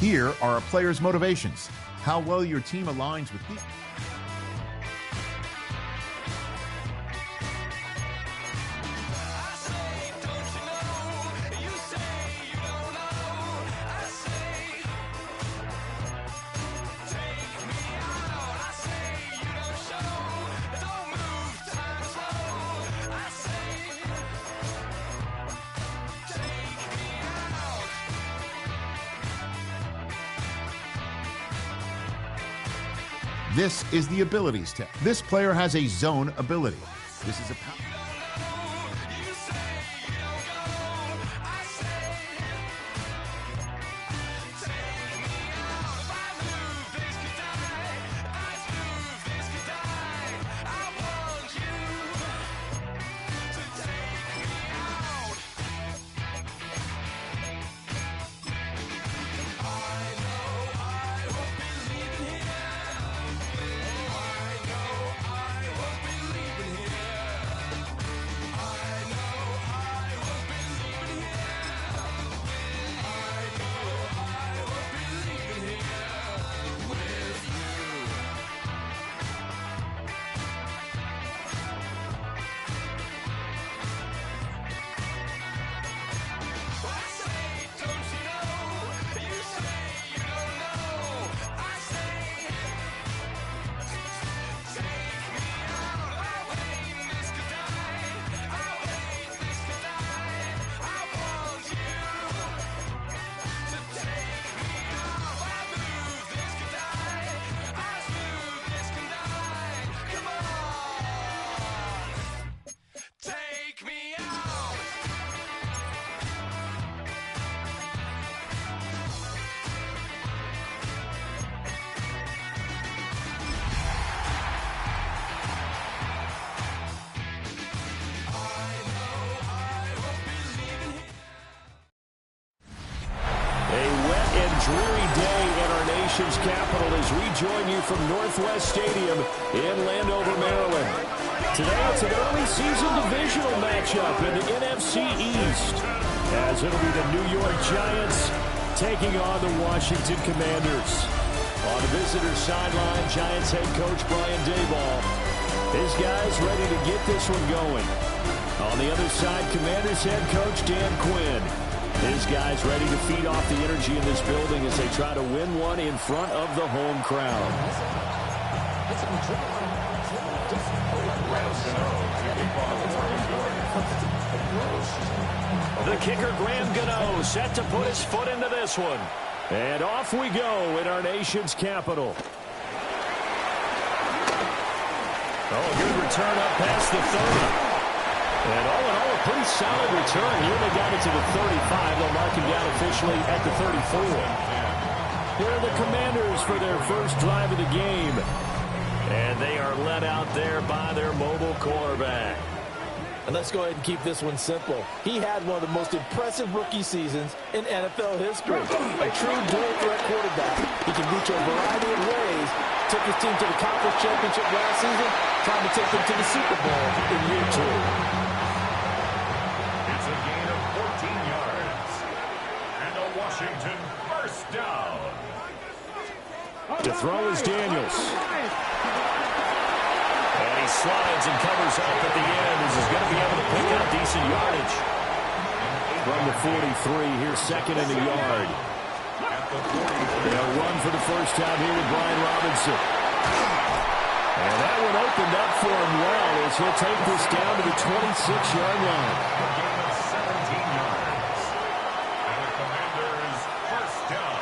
Here are a player's motivations, how well your team aligns with these. This is the abilities test. This player has a zone ability. This is a Capital as we join you from Northwest Stadium in Landover, Maryland. Today it's an early season divisional matchup in the NFC East, as it'll be the New York Giants taking on the Washington Commanders. On the visitor sideline, Giants head coach Brian Daboll. His guys ready to get this one going. On the other side, Commanders head coach Dan Quinn. His guys ready to feed off the energy in this building as they try to win one in front of the home crowd. The kicker, Graham Gano, set to put his foot into this one. And off we go in our nation's capital. Oh, good return up past the 30. And all in all, a pretty solid return here. They got it to the 35. They'll mark him down officially at the 34. Here are the Commanders for their first drive of the game. And they are led out there by their mobile quarterback. And let's go ahead and keep this one simple. He had one of the most impressive rookie seasons in NFL history. A true dual-threat quarterback. He can reach a variety of ways. Took his team to the conference championship last season. Trying to take them to the Super Bowl in year 2. It's a gain of 14 yards. And a Washington first down. To throw is Daniels. And he slides and covers up at the end as he's going to be able to pick up decent yardage. From the 43, here's second and a yard. They'll run for the first time here with Brian Robinson. And that one opened up for him well as he'll take this down to the 26-yard line. A gain of 17 yards. And the Commanders first down.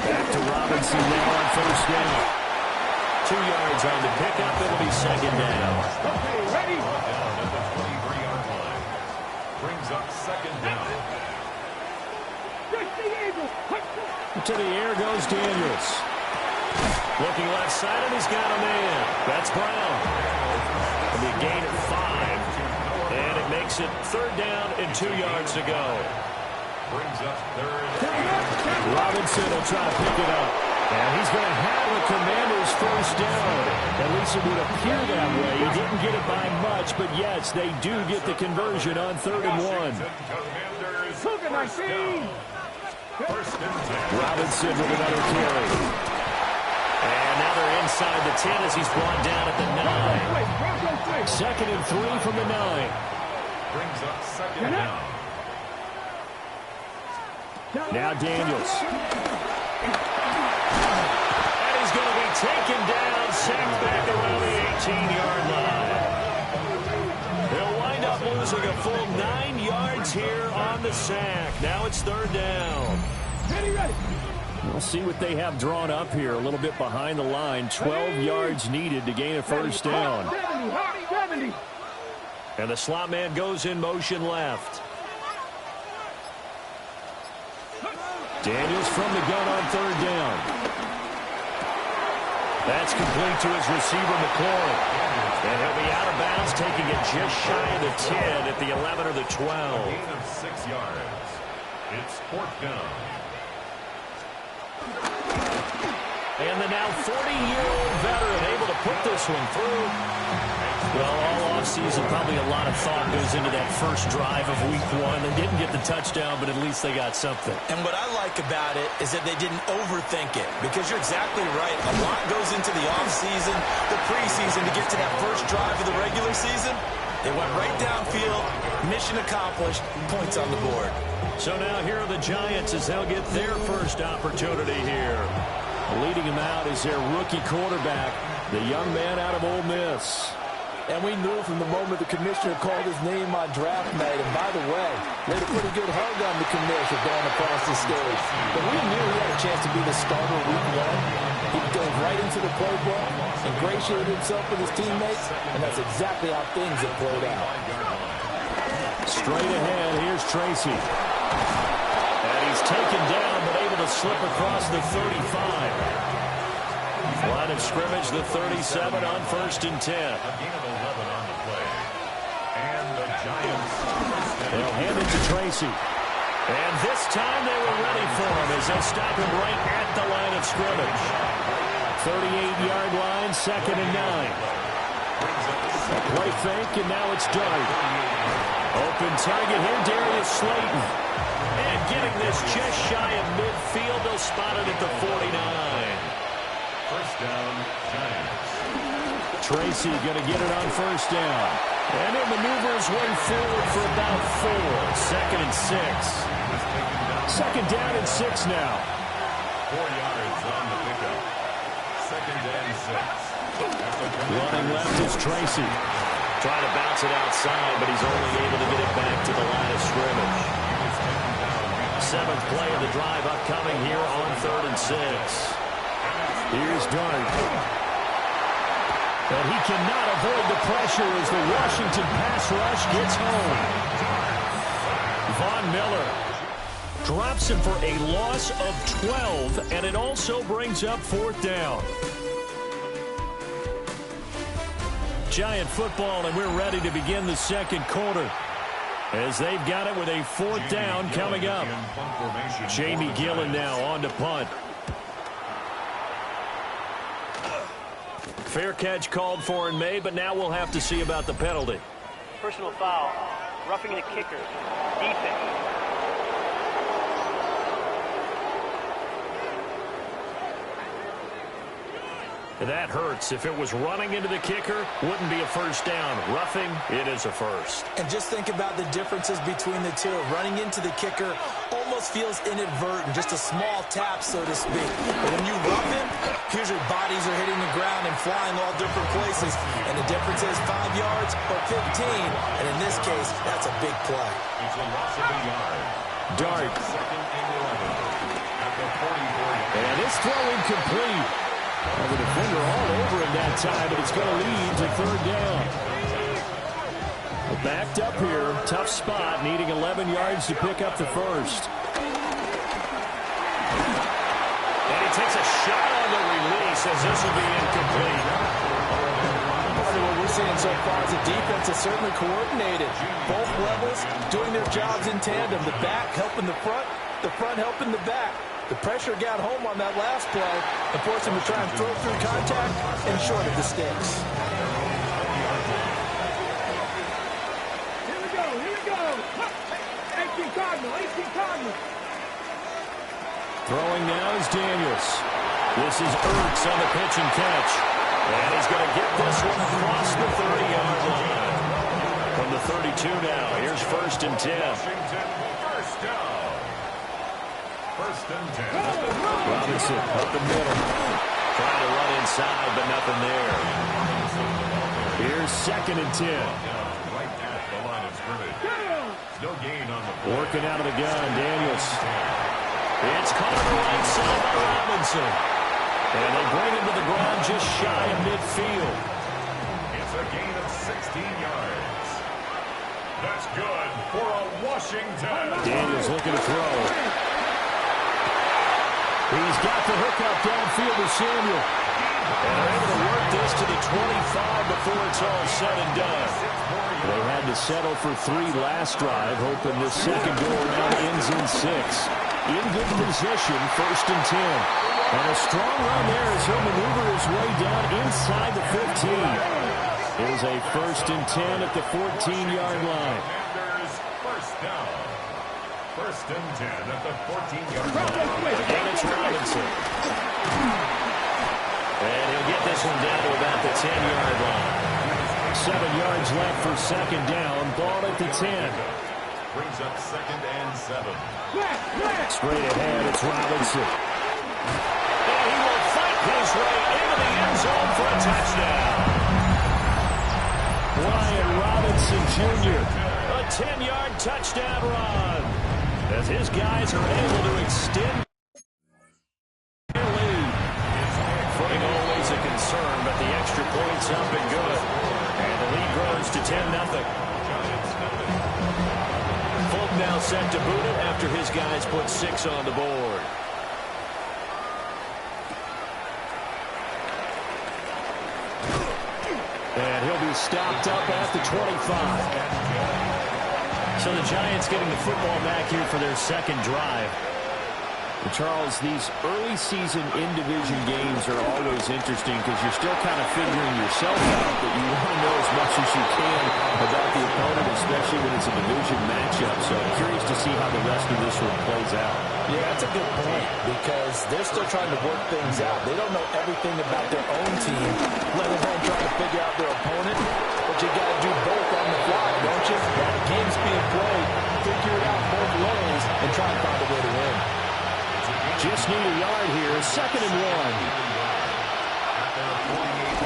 Back to Robinson now on first down. 2 yards on the pickup. It'll be second down. Okay, ready? Down at the 23-yard line. Brings up second down. To the air goes Daniels. Looking left side, and he's got a man. That's Brown. It'll be a gain of 5. And it makes it third down and 2 yards to go. Brings up third. Robinson will try to pick it up. And he's going to have the Commanders first down. At least it would appear that way. He didn't get it by much, but yes, they do get the conversion on 3rd and 1. Commanders first down. First and 10. Robinson with another carry. And now they're inside the 10 as he's brought down at the 9. Second and 3 from the 9. Brings up second down. Now Daniels. And he's going to be taken down, sacked back around the 18-yard line. They'll wind up losing a full 9 yards here on the sack. Now it's third down. We'll see what they have drawn up here. A little bit behind the line. 12 yards needed to gain a first down. And the slot man goes in motion left. Daniels from the gun on third down. That's complete to his receiver, McLaurin. And he'll be out of bounds, taking it just shy of the 10 at the 11 or the 12. Gain of 6 yards. It's fourth down. And the now 40-year-old veteran able to put this one through. Well, all offseason, probably a lot of thought goes into that first drive of week 1. They didn't get the touchdown, but at least they got something. And what I like about it is that they didn't overthink it, because you're exactly right. A lot goes into the offseason, the preseason, to get to that first drive of the regular season. They went right downfield, mission accomplished, points on the board. So now here are the Giants as they'll get their first opportunity here. Leading him out is their rookie quarterback, the young man out of Ole Miss. And we knew from the moment the commissioner called his name on draft night. And by the way, laid a pretty good hug on the commissioner going across the stage. But we knew he had a chance to be the starter week 1. He dove right into the playbook, ingratiated himself with his teammates, and that's exactly how things have played out. Straight ahead, here's Tracy. And he's taken down, but able to slip across the 35. Line of scrimmage, the 37 on first and 10. A gain of 11 on the play. And the Giants. They'll hand it to Tracy. And this time they were ready for him as they stop him right at the line of scrimmage. 38-yard line, second and 9. A play fake, and now it's Dart. Open target here, Darius Slayton. And getting this just shy of midfield, they'll spot it at the 49. First down, Giants. Tracy going to get it on first down. And he'll maneuver his way forward for about 4. Second and 6. Second down and 6 now. 4 yards on the pickup. Second and 6. Running left is Tracy. Trying to bounce it outside, but he's only able to get it back to the line of scrimmage. 7th play of the drive upcoming here on third and 6. Here's Dart. And he cannot avoid the pressure as the Washington pass rush gets home. Von Miller drops him for a loss of 12, and it also brings up fourth down. Giant football, and we're ready to begin the second quarter as they've got it with a fourth down coming up. Jamie Gillen now on to punt. Fair catch called for and made, but now we'll have to see about the penalty. Personal foul, roughing the kicker, defense. That hurts. If it was running into the kicker, wouldn't be a first down. Roughing, it is a first. And just think about the differences between the two. Running into the kicker almost feels inadvertent, just a small tap, so to speak. But when you rough him, usually bodies are hitting the ground and flying all different places. And the difference is 5 yards or 15. And in this case, that's a big play. It's a loss of a yard. Dart. Second and 11 at the 44. And it's throw incomplete. Well, the defender all over him that time, but it's going to lead to third down. Well, backed up here, tough spot, needing 11 yards to pick up the first. And he takes a shot on the release as this will be incomplete. Part of what we're seeing so far is the defense is certainly coordinated. Both levels doing their jobs in tandem. The back helping the front helping the back. The pressure got home on that last play and forced him to try and throw through contact and short of the sticks. Here we go. 18 Cardinal. Throwing now is Daniels. This is Ertz on the pitch and catch. And he's going to get this one across the 30-yard line. From the 32 now, here's 1st and 10. Washington, first down. 1st and 10. Robinson up the middle. Trying to run inside, but nothing there. Here's 2nd and 10. Right at the line of scrimmage. No gain on the play. Working out of the gun, Daniels. It's caught on the right side by Robinson. And they bring him to the ground just shy of midfield. It's a gain of 16 yards. That's good for a Washington. Daniels looking to throw. He's got the hookup downfield to Samuel. And they're able to work this to the 25 before it's all said and done. They had to settle for 3 last drive, hoping this second go-around ends in 6. In good position, 1st and 10. And a strong run there as he'll maneuver his way down inside the 15. Here's a 1st and 10 at the 14-yard line. Commanders, first down. 1st and 10 at the 14-yard line. And it's Robinson. And he'll get this one down to about the 10-yard line. 7 yards left for 2nd down. Ball at the 10. Brings up 2nd and 7. Straight ahead, it's Robinson. And he will fight his way into the end zone for a touchdown. Ryan Robinson Jr. A 10-yard touchdown run. As his guys are able to extend their lead. Footing always a concern, but the extra point's up and good. And the lead grows to 10-0. Fulton now set to boot it after his guys put 6 on the board. And he'll be stopped up at the 25. So the Giants getting the football back here for their 2nd drive. And Charles, these early season in-division games are always interesting because you're still kind of figuring yourself out, but you want to know as much as you can about the opponent, especially when it's a division matchup. So I'm curious to see how the rest of this one plays out. Yeah, that's a good point because they're still trying to work things out. They don't know everything about their own team, let alone trying to figure out their opponent. But you got to do both on the fly, don't you? While the game's being played, figure it out both ways and try to find a way to win. Just need a yard here. 2nd and 1.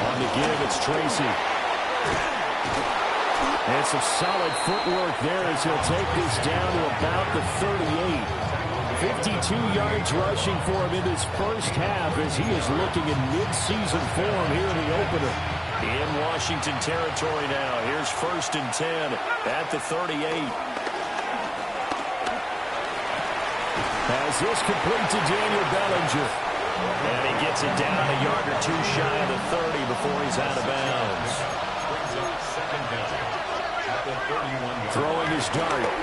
On the give, it's Tracy. And some solid footwork there as he'll take this down to about the 38. 52 yards rushing for him in his first half as he is looking in mid-season form here in the opener. In Washington territory now. Here's 1st and 10 at the 38. As this complete to Daniel Bellinger. And he gets it down a yard or 2 shy of the 30 before he's out of bounds. Brings up 2nd down at the 31. Throwing his dart.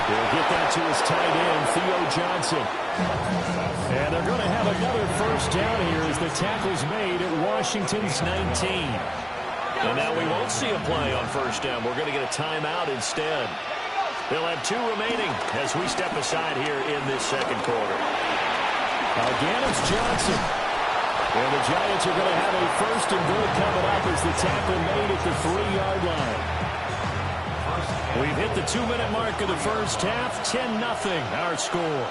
He'll get that to his tight end, Theo Johnson. And they're going to have another 1st down here as the tackle's made at Washington's 19. And now we won't see a play on 1st down. We're going to get a timeout instead. They'll have 2 remaining as we step aside here in this 2nd quarter. Again, it's Johnson. And the Giants are going to have a 1st and goal coming up as the tackle made at the 3-yard line. We've hit the 2-minute mark of the first half. 10-0 our score.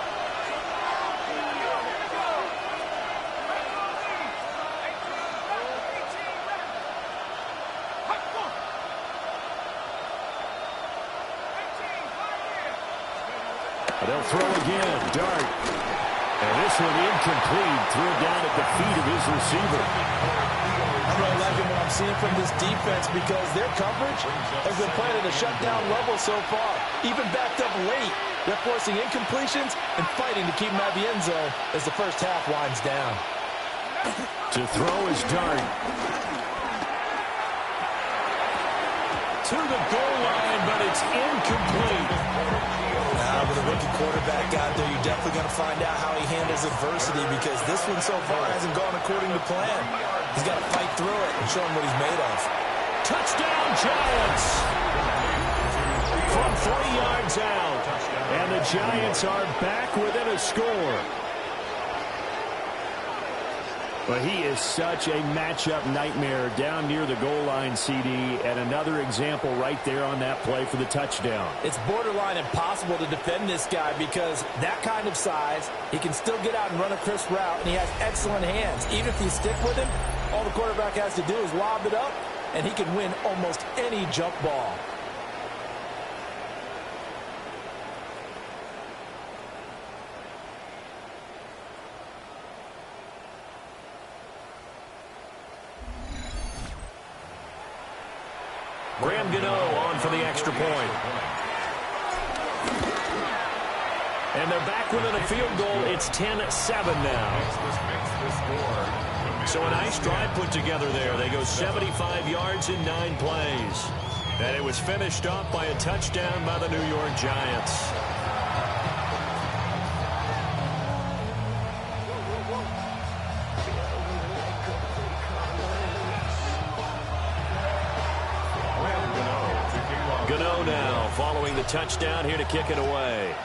They'll throw again. Dart. And this one incomplete. Threw it down at the feet of his receiver. I'm really liking what I'm seeing from this defense because their coverage has been playing at a shutdown level so far. Even backed up late, they're forcing incompletions and fighting to keep them out of the end zone as the first half winds down. To throw is Dart. To the goal line, but it's incomplete. Now, with a rookie quarterback out there, you're definitely going to find out how he handles adversity because this one so far hasn't gone according to plan. He's got to fight through it and show him what he's made of. Touchdown, Giants! From 3 yards out. And the Giants are back within a score. But he is such a matchup nightmare down near the goal line, CD, and another example right there on that play for the touchdown. It's borderline impossible to defend this guy because that kind of size, he can still get out and run a crisp route, and he has excellent hands. Even if you stick with him, all the quarterback has to do is lob it up, and he can win almost any jump ball. Graham Gano on for the extra point. And they're back within a field goal. It's 10-7 now. So a nice drive put together there. They go 75 yards in 9 plays. And it was finished off by a touchdown by the New York Giants. Gano now following the touchdown here to kick it away.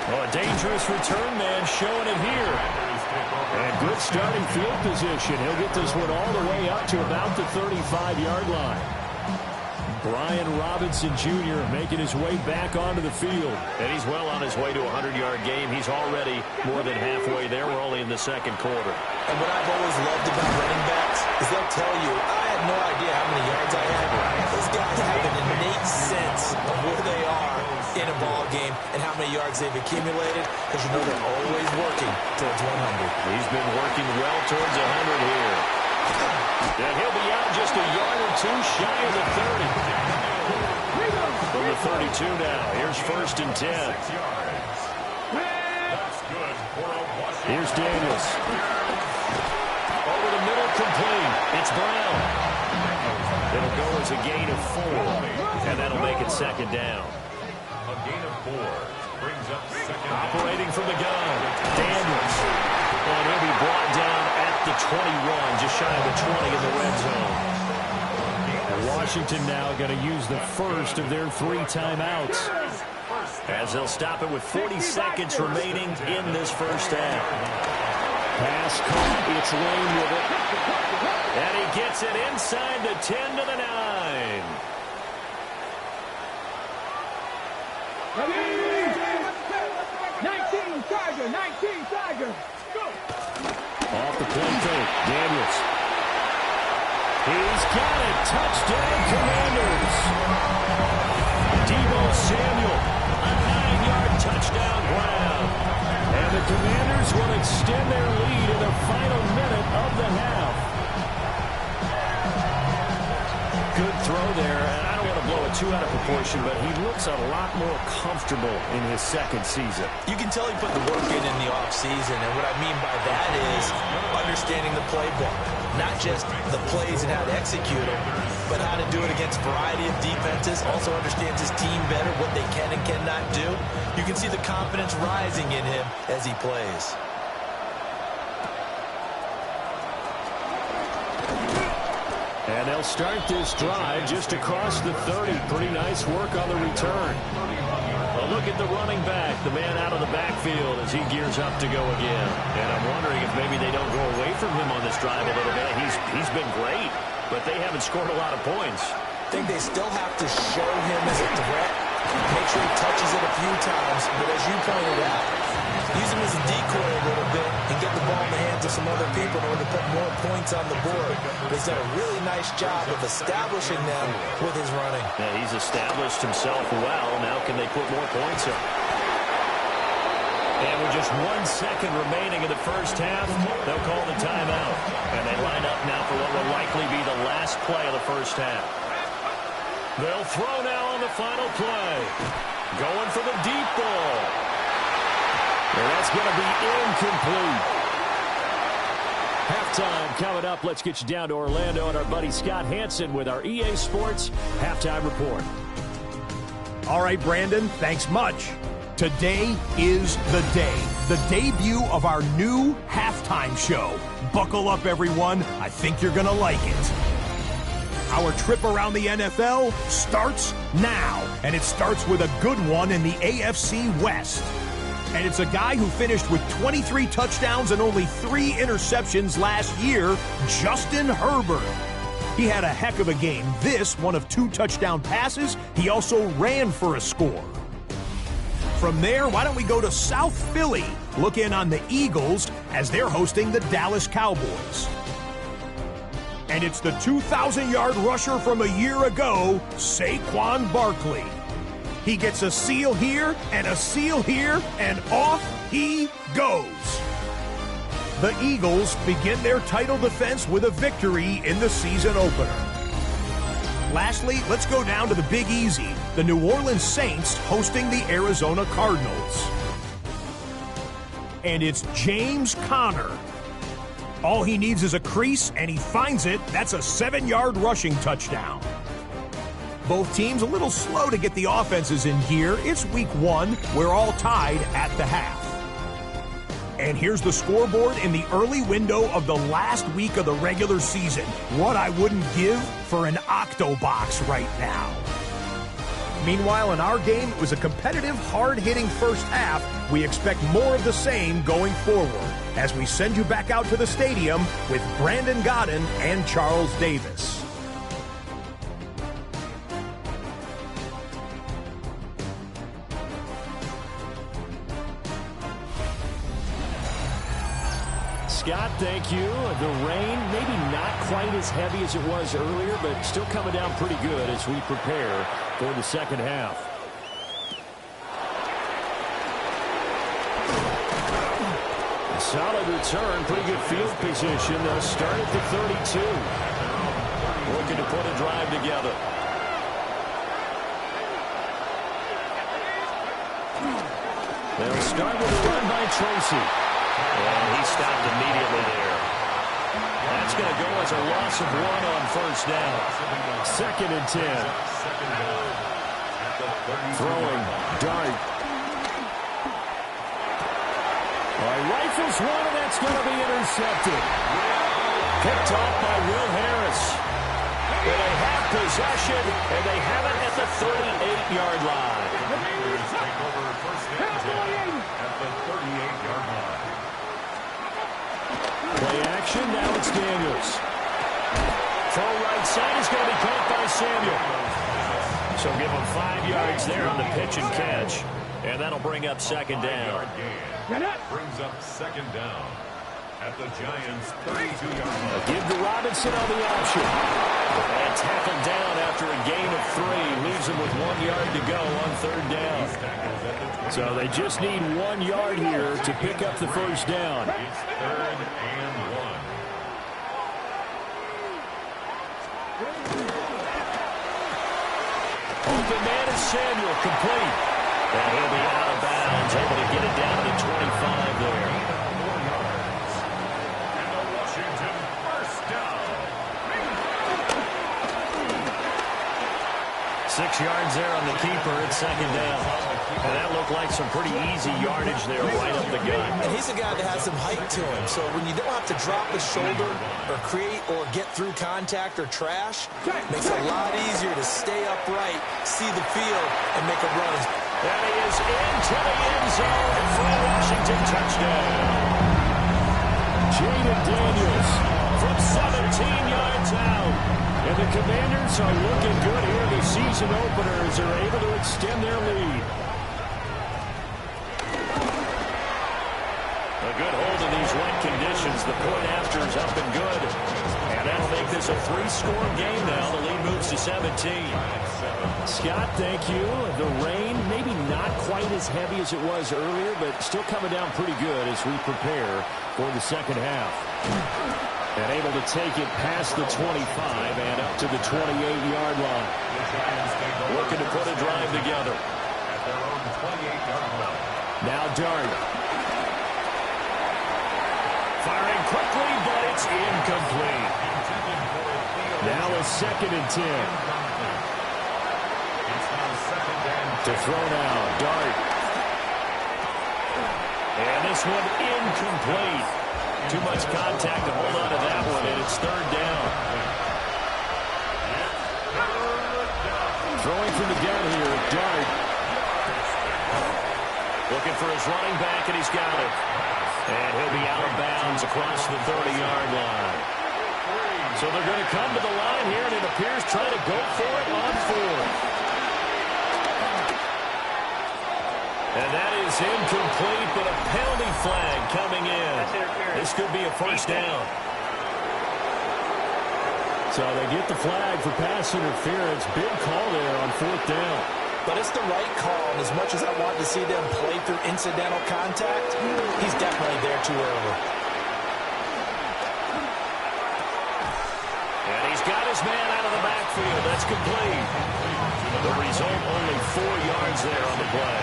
Oh, a dangerous return man showing it here. And good starting field position. He'll get this one all the way up to about the 35-yard line. Brian Robinson Jr. making his way back onto the field. And he's well on his way to a 100-yard game. He's already more than halfway there. We're only in the second quarter. And what I've always loved about running backs is they'll tell you, I had no idea how many yards I had. Those guys have an innate sense of where they are in a ball game and how many yards they've accumulated, because you know they're always working towards 100. He's been working well towards 100 here. And he'll be out just a yard or two shy of the 30. From the 32 now. Here's 1st and 10. Here's Daniels. Over the middle, complete. It's Brown. It'll go as a gain of 4. And that'll make it 2nd down. A gain of 4 brings up 2nd. Operating from the gun. Daniels. And he'll be brought down at the 21, just shy of the 20 in the red zone. And Washington now going to use the first of their 3 timeouts, as they'll stop it with 40 seconds remaining in this first half. Pass caught. It's Lane with it. And he gets it inside the 10 to the 9. 19 Tiger. Off the play fake. Daniels. He's got it. Touchdown, Commanders. Deebo Samuel. A 9-yard touchdown ground. And the Commanders will extend their lead in the final minute of the half. Good throw there. And I don't want to blow it too out of proportion, but he looks a lot more comfortable in his 2nd season. You can tell he put the work in the offseason, and what I mean by that is understanding the playbook. Not just the plays and how to execute them, but how to do it against a variety of defenses. Also understands his team better, what they can and cannot do. You can see the confidence rising in him as he plays. And they'll start this drive just across the 30. Pretty nice work on the return. A look at the running back, the man out of the backfield as he gears up to go again. And I'm wondering if maybe they don't go away from him on this drive a little bit. He's been great, but they haven't scored a lot of points. I think they still have to show him as a threat. Make sure he touches it a few times, but as you pointed out, use him as a decoy a little bit and get the ball in the hands of some other people in order to put more points on the board. But he's done a really nice job of establishing them with his running. Yeah, he's established himself well. Now can they put more points up? And with just 1 second remaining in the first half, they'll call the timeout. And they line up now for what will likely be the last play of the first half. They'll throw now on the final play. Going for the deep ball. And that's going to be incomplete. Halftime coming up. Let's get you down to Orlando and our buddy Scott Hansen with our EA Sports Halftime Report. All right, Brandon, thanks much. Today is the day. The debut of our new halftime show. Buckle up, everyone. I think you're going to like it. Our trip around the NFL starts now, and it starts with a good one in the AFC West. And it's a guy who finished with 23 touchdowns and only 3 interceptions last year, Justin Herbert. He had a heck of a game. This, one of 2 touchdown passes. He also ran for a score. From there, why don't we go to South Philly, look in on the Eagles as they're hosting the Dallas Cowboys. And it's the 2,000-yard rusher from a year ago, Saquon Barkley. He gets a seal here and a seal here, and off he goes. The Eagles begin their title defense with a victory in the season opener. Lastly, let's go down to the Big Easy, the New Orleans Saints hosting the Arizona Cardinals. And it's James Conner. All he needs is a crease, and he finds it. That's a 7-yard rushing touchdown. Both teams a little slow to get the offenses in gear. It's week 1. We're all tied at the half. And here's the scoreboard in the early window of the last week of the regular season. What I wouldn't give for an Octobox right now. Meanwhile, in our game, it was a competitive, hard-hitting first half. We expect more of the same going forward as we send you back out to the stadium with Brandon Gaudin and Charles Davis. Scott, thank you. The rain, maybe not quite as heavy as it was earlier, but still coming down pretty good as we prepare for the second half. A solid return, pretty good field position. They'll start at the 32. Looking to put a drive together. They'll start with a run by Tracy. And he stopped immediately there. That's going to go as a loss of 1 on first down. 2nd and 10. Throwing, Dart. Rifles one, and that's going to be intercepted. Picked off by Will Harris. And they have possession, and they have it at the 38-yard line. Take over first and 10 at the 38-yard line. Play action, now it's Daniels. Throw right side is going to be caught by Samuel. So give him 5 yards there on the pitch and catch. And that'll bring up 2nd down. Brings up 2nd down at the Giants' 32-yard line. Give to Robinson on the option. And tackled down after a gain of 3. Leaves him with 1 yard to go on 3rd down. So they just need 1 yard here to pick up the first down. It's 3rd and 1. Open man is Samuel, complete. And he'll be out of bounds, able to get it down to the 25 there. 4 yards. And a Washington first down. 6 yards there on the keeper at 2nd down. And that looked like some pretty easy yardage there right up the gut. And he's a guy that has some height to him. So when you don't have to drop his shoulder or create or get through contact or trash, it makes it a lot easier to stay upright, see the field, and make a run. And he is into the end zone for a Washington touchdown. Jaden Daniels from 17 yards out. And the Commanders are looking good here. The season openers are able to extend their lead. A good hold in these wet conditions. The point after is up and good. And that'll make this a 3-score game now. The lead moves to 17. Scott, thank you. The rain, maybe not quite as heavy as it was earlier, but still coming down pretty good as we prepare for the second half. And able to take it past the 25 and up to the 28-yard line. Looking to put a drive together. At their own 28-yard line. Now Dart. Firing quickly, but it's incomplete. Now a 2nd and 10. To throw now, Dart. And this one incomplete. Too much contact to hold on to that one, and it's 3rd down. Throwing from the gun here, Dart. Looking for his running back, and he's got it. And he'll be out of bounds across the 30-yard line. So they're going to come to the line here, and it appears trying to go for it on fourth. And that is incomplete, but a penalty flag coming in. This could be a first down. So they get the flag for pass interference. Big call there on fourth down. But it's the right call, and as much as I want to see them play through incidental contact, he's definitely there too early. And he's got his man out of the backfield. That's complete. The result, only 4 yards there on the play.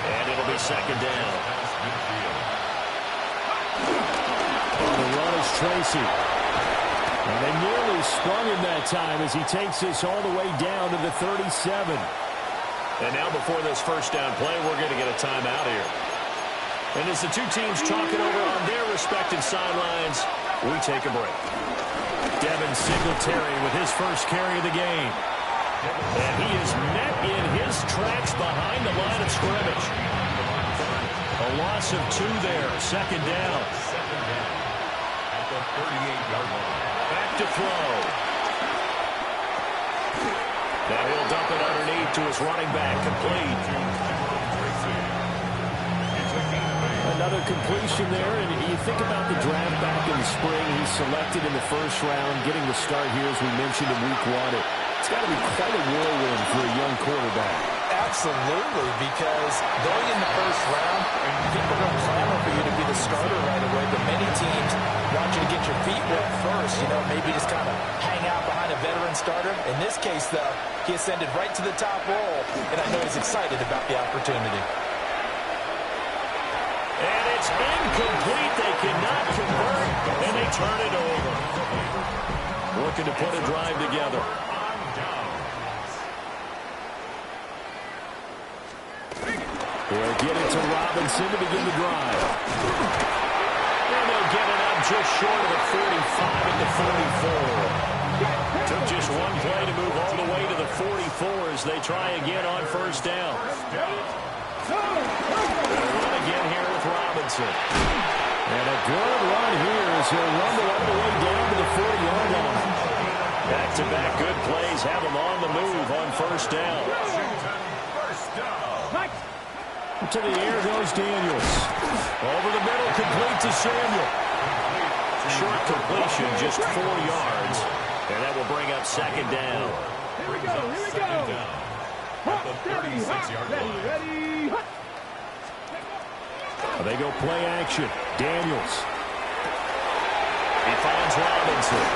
And it'll be second down. On the run is Tracy. And they nearly sprung him that time as he takes this all the way down to the 37. And now before this first down play, we're going to get a timeout here. And as the two teams talking over on their respective sidelines, we take a break. Devin Singletary with his first carry of the game. And he is met in his tracks behind the line of scrimmage. A loss of 2 there, second down. At the 38-yard line. Back to throw. Now he'll dump it underneath to his running back, complete. Another completion there, and you think about the draft back in the spring. He's selected in the first round, getting the start here, as we mentioned, in week 1. It's got to be quite a whirlwind for a young quarterback. Absolutely, because going in the first round, people are going to clamor for you to be the starter right away, but many teams want you to get your feet wet first, maybe just kind of hang out behind a veteran starter. In this case, though, he ascended right to the top role, and I know he's excited about the opportunity. And it's incomplete. They cannot convert, and they turn it over. Looking to put a drive together. They'll get it to Robinson to begin the drive. And they'll get it up just short of the 45 at the 44. Took just one play to move all the way to the 44 as they try again on first down. They'll run again here with Robinson. And a good run here as he'll rumble all the way down to the 40-yard line. Back-to-back good plays have him on the move on first down. To the air goes Daniels. Over the middle, complete to Samuel. Short completion, just 4 yards. And that will bring up second down. Here we go. At the 36-yard line. Ready. They go play action. Daniels. He finds Robinson.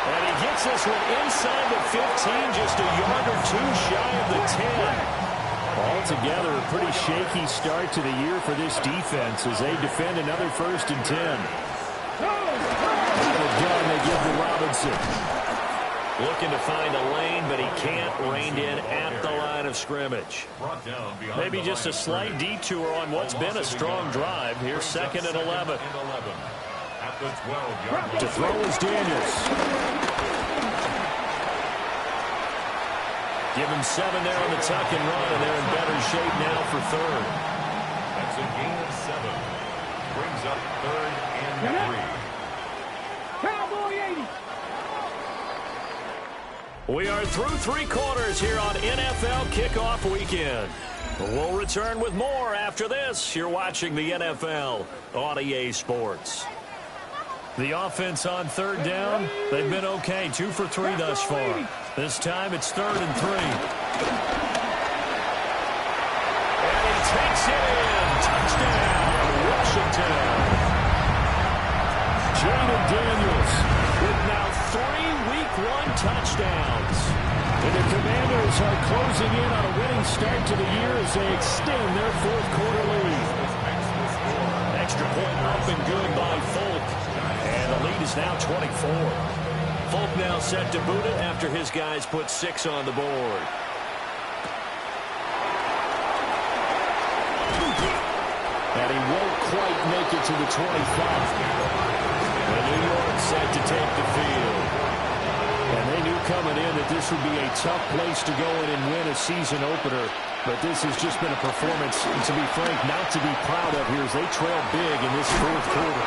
And he gets this one inside the 15, just a yard or 2 shy of the 10. Altogether, a pretty shaky start to the year for this defense as they defend another 1st and 10. Out of gun, they give to Robinson. Looking to find a lane, but he can't. Reined in at the line of scrimmage. Maybe just a slight detour on what's been a strong drive. Here's 2nd and 11. At the 12-yard line. To throw is Daniels. Give him 7 there on the tuck and run, and they're in better shape now for 3rd. That's a gain of 7. Brings up 3rd and 3. Cowboy 80. We are through 3 quarters here on NFL Kickoff Weekend. We'll return with more after this. You're watching the NFL on EA Sports. The offense on 3rd down, they've been okay. 2 for 3 thus far. This time it's 3rd and 3. And he takes it in. Touchdown, Washington. Jaden Daniels with now 3 Week 1 touchdowns. And the Commanders are closing in on a winning start to the year as they extend their 4th quarter lead. Extra point up and good by Folk. And the lead is now 24. Folk now set to boot it after his guys put 6 on the board. And he won't quite make it to the 25. And New York set to take the field. And they knew coming in that this would be a tough place to go in and win a season opener. But this has just been a performance, to be frank, not to be proud of here as they trail big in this fourth quarter.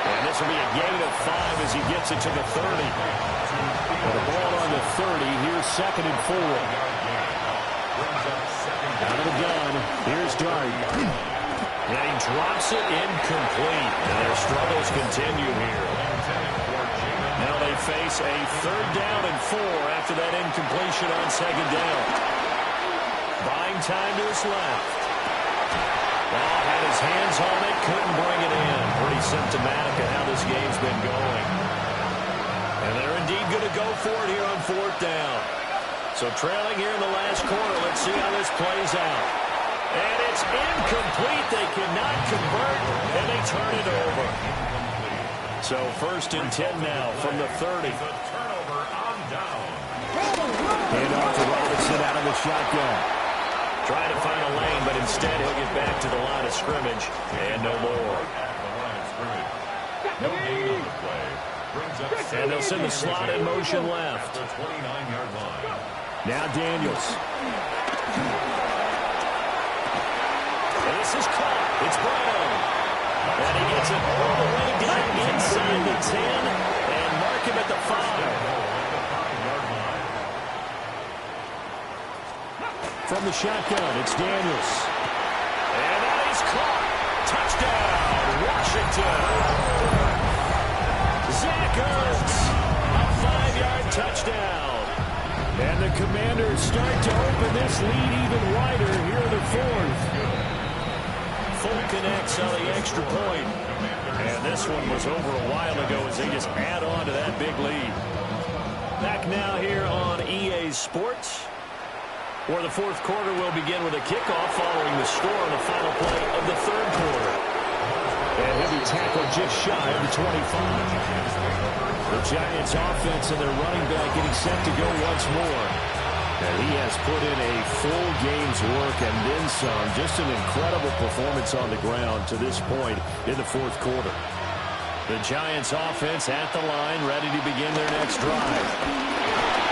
And this will be a gain of 5 as he gets it to the 30. With a ball on the 30, here's 2nd and 4. Out of the gun, here's Dart. And he drops it incomplete. And their struggles continue here. Now they face a 3rd down and 4 after that incompletion on 2nd down. Buying time to his left. Ball had his hands on it, couldn't bring it in. Pretty symptomatic of how this game's been going. And they're indeed going to go for it here on 4th down. So trailing here in the last quarter, let's see how this plays out. And it's incomplete. They cannot convert, and they turn it over. So 1st and 10 now from the 30. Hand off to Robinson out of the shotgun. Trying to find a lane, but instead he'll get back to the line of scrimmage, and no more. And they'll send the slot in motion left. Now Daniels. And this is caught. It's Brown. And he gets it all the way down inside the 10 and mark him at the 5. From the shotgun, it's Daniels. And that is caught. Touchdown, Washington. Zach Ertz, a 5-yard touchdown. And the Commanders start to open this lead even wider here in the 4th. Full connects on the extra point. And this one was over a while ago as they just add on to that big lead. Back now here on EA Sports, where the 4th quarter will begin with a kickoff following the score on the final play of the 3rd quarter. And he'll be tackled just shy of the 25. The Giants offense and their running back getting set to go once more. And he has put in a full game's work and then some. Just an incredible performance on the ground to this point in the 4th quarter. The Giants offense at the line, ready to begin their next drive.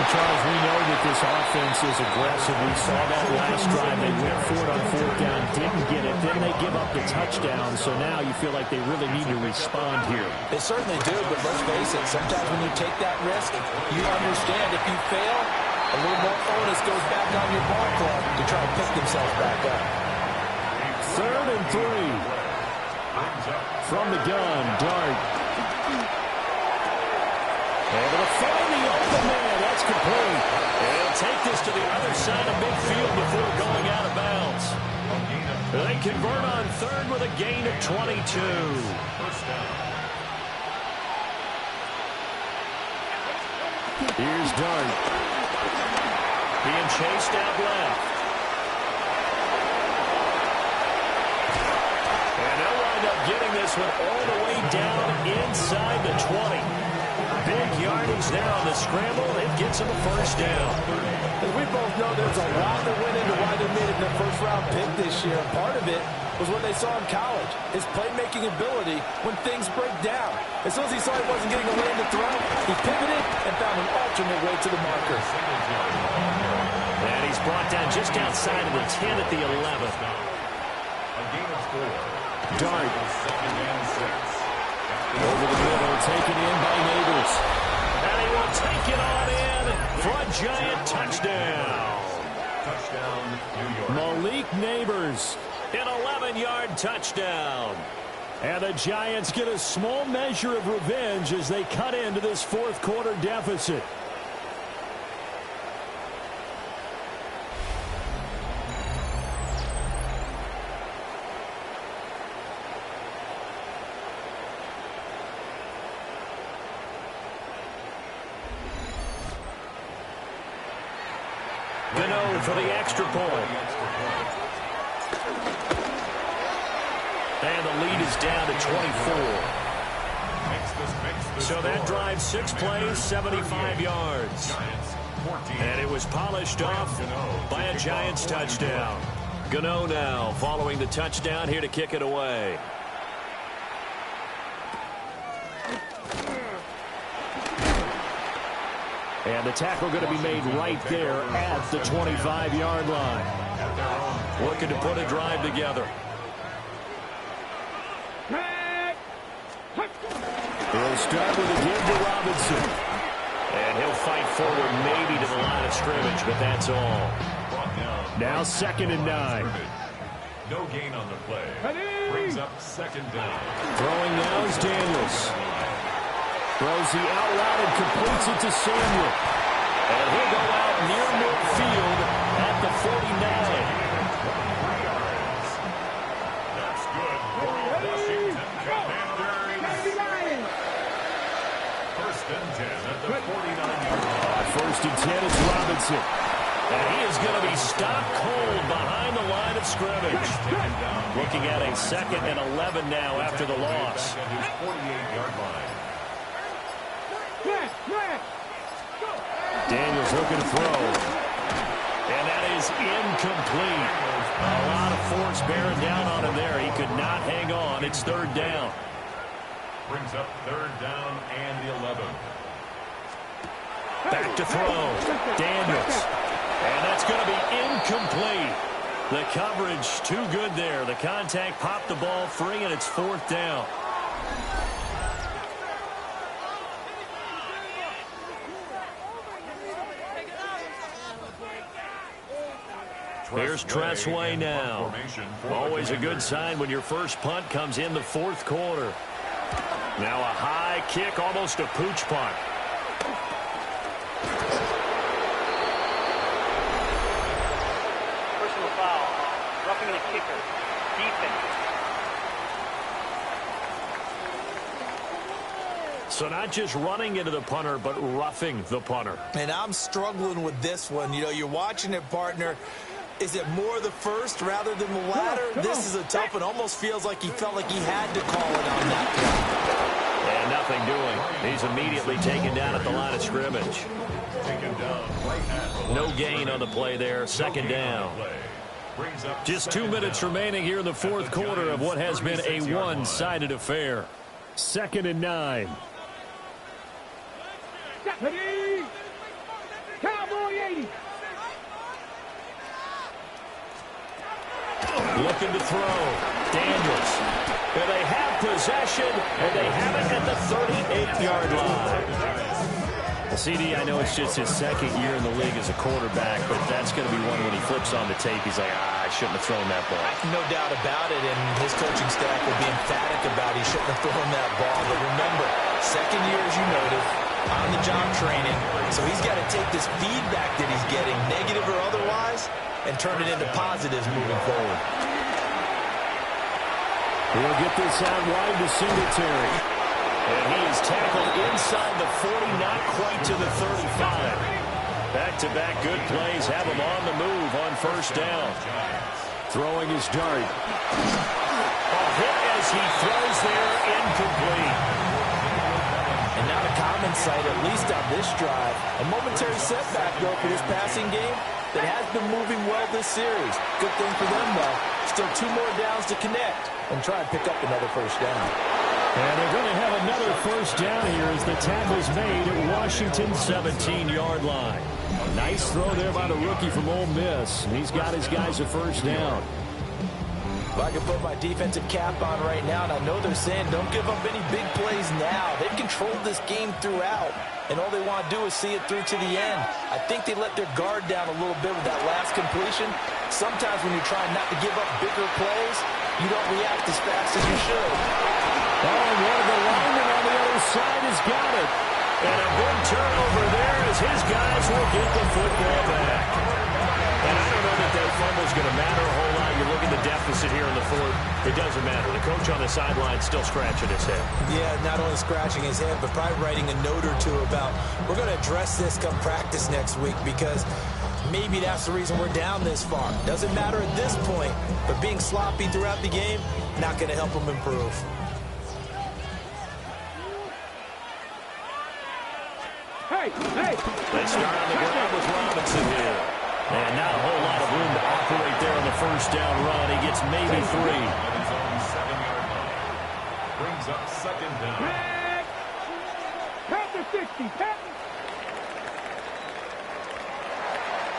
Charles, we know that this offense is aggressive. We saw that last drive. They went for it on 4th down, didn't get it. Then they give up the touchdown. So now you feel like they really need to respond here. They certainly do, but let's face it. Sometimes when you take that risk, you understand if you fail, a little more onus goes back on your ball club to try and pick themselves back up. 3rd and 3. From the gun, Dart. Able to find the open man. That's complete. And he'll take this to the other side of midfield before going out of bounds. They convert on 3rd with a gain of 22. Here's Dart. Being chased out left. And they'll wind up getting this one all the way down inside the 20. Big yardage there on the scramble. It gets him a 1st down. As we both know, there's a lot that went into why they made it their 1st-round pick this year. Part of it was what they saw in college, his playmaking ability when things break down. As soon as he saw he wasn't getting a lane to throw, he pivoted and found an alternate way to the marker. And he's brought down just outside of the 10 at the 11. A gain of 4. Dart. Over the middle, taken in by Neighbors. And he will take it on in for a Giant touchdown. Touchdown, New York. Malik Neighbors, an 11-yard touchdown. And the Giants get a small measure of revenge as they cut into this 4th quarter deficit. Gano for the extra point. And the lead is down to 24. So that drive 6 plays, 75 yards. And it was polished off by a Giants touchdown. Gano now following the touchdown here to kick it away. And the tackle going to be made right there at the 25-yard line. Looking to put a drive together. He'll start with a give to Robinson. And he'll fight forward maybe to the line of scrimmage, but that's all. Now 2nd and 9. No gain on the play. Brings up 2nd down. Throwing now is Daniels. Throws the out route and completes it to Samuel. And he'll go out near midfield at the 49. That's good for Washington Commanders. 1st and 10 at the 49-yard line. 1st and 10, it's Robinson. And he is going to be stopped cold behind the line of scrimmage. Looking at a 2nd and 11 now after the loss. At his 48-yard line. Daniels looking to throw. And that is incomplete. A lot of force bearing down on him there. He could not hang on. It's 3rd down. Brings up 3rd down and the 11. Back to throw. Daniels. And that's going to be incomplete. The coverage too good there. The contact popped the ball free, and it's 4th down. Here's Tressway now. Always a good sign when your first punt comes in the 4th quarter. Now a high kick, almost a pooch punt. Personal foul. Roughing the kicker. Defense. So not just running into the punter, but roughing the punter. And I'm struggling with this one. You know, you're watching it, partner. Is it more the first rather than the latter? This is a tough one. Almost feels like he felt like he had to call it on that play. And nothing doing. He's immediately taken down at the line of scrimmage. No gain on the play there. 2nd down. Just 2 minutes remaining here in the 4th quarter of what has been a one-sided affair. 2nd and 9. Cowboy 80. Looking to throw. Daniels. And they have possession, and they have it at the 38-yard line. CD, I know it's just his 2nd year in the league as a quarterback, but that's going to be one when he flips on the tape, he's like, I shouldn't have thrown that ball. No doubt about it, and his coaching staff will be emphatic about he shouldn't have thrown that ball. But remember, 2nd year, as you noted, on-the-job training, so he's got to take this feedback that he's getting, negative or otherwise, and turn it into positives moving forward. He'll get this out wide to Singletary. And he is tackled inside the 40, not quite to the 35. Back-to-back good plays have him on the move on 1st down. Throwing his dart. A hit as he throws there, incomplete. And not a common sight, at least on this drive. A momentary setback, though, for this passing game that has been moving well this series. Good thing for them, though. Still 2 more downs to connect and try and pick up another 1st down. And they're going to have another 1st down here as the tackle's made at Washington's 17-yard line. A nice throw there by the rookie from Ole Miss. And he's got his guys a 1st down. If I can put my defensive cap on right now, and I know they're saying don't give up any big plays now. They've controlled this game throughout, and all they want to do is see it through to the end. I think they let their guard down a little bit with that last completion. Sometimes when you're trying not to give up bigger plays, you don't react as fast as you should. Oh, and one of the linemen on the other side has got it. And a big turnover there as his guys will get the football back. And I don't know that that fumble's going to matter a whole lot. You look at the deficit here in the 4th. It doesn't matter. The coach on the sideline still scratching his head. Yeah, not only scratching his head, but probably writing a note or two about we're going to address this come practice next week because maybe that's the reason we're down this far. Doesn't matter at this point, but being sloppy throughout the game, not going to help them improve. Hey! They start on the ground with Robinson here. And not a whole lot of room to operate there on the 1st down run. He gets maybe 3. At his own 7-yard line. Brings up 2nd down. Count to 60.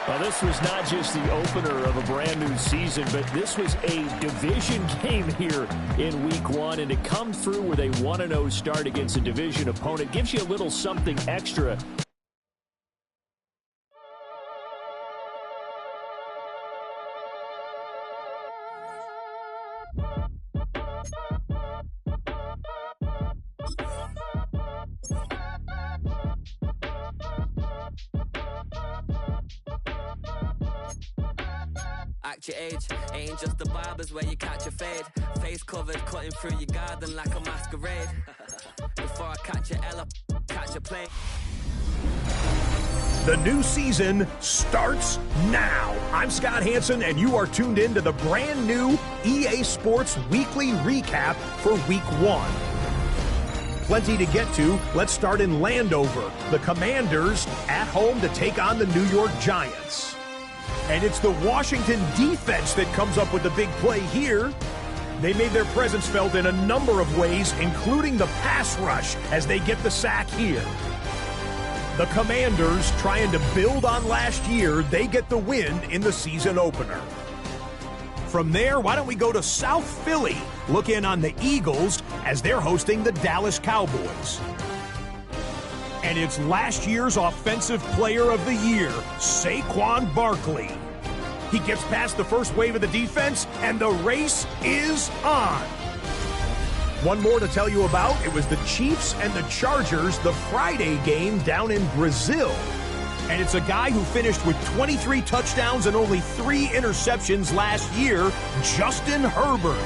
Well, this was not just the opener of a brand new season, but this was a division game here in week 1. And to come through with a 1-0 start against a division opponent gives you a little something extra. Act your age, ain't just the barbers where you catch a fade. Face covered, cutting through your garden like a masquerade. Before I catch a L up, catch a plane. The new season starts now. I'm Scott Hanson, and you are tuned in to the brand new EA Sports Weekly Recap for Week 1. Plenty to get to. Let's start in Landover. The Commanders at home to take on the New York Giants. And it's the Washington defense that comes up with the big play here. They made their presence felt in a number of ways, including the pass rush as they get the sack here. The Commanders, trying to build on last year, they get the win in the season opener. From there, why don't we go to South Philly, look in on the Eagles as they're hosting the Dallas Cowboys. And it's last year's Offensive Player of the Year, Saquon Barkley. He gets past the first wave of the defense, and the race is on. One more to tell you about. It was the Chiefs and the Chargers, the Friday game down in Brazil. And it's a guy who finished with 23 touchdowns and only 3 interceptions last year, Justin Herbert.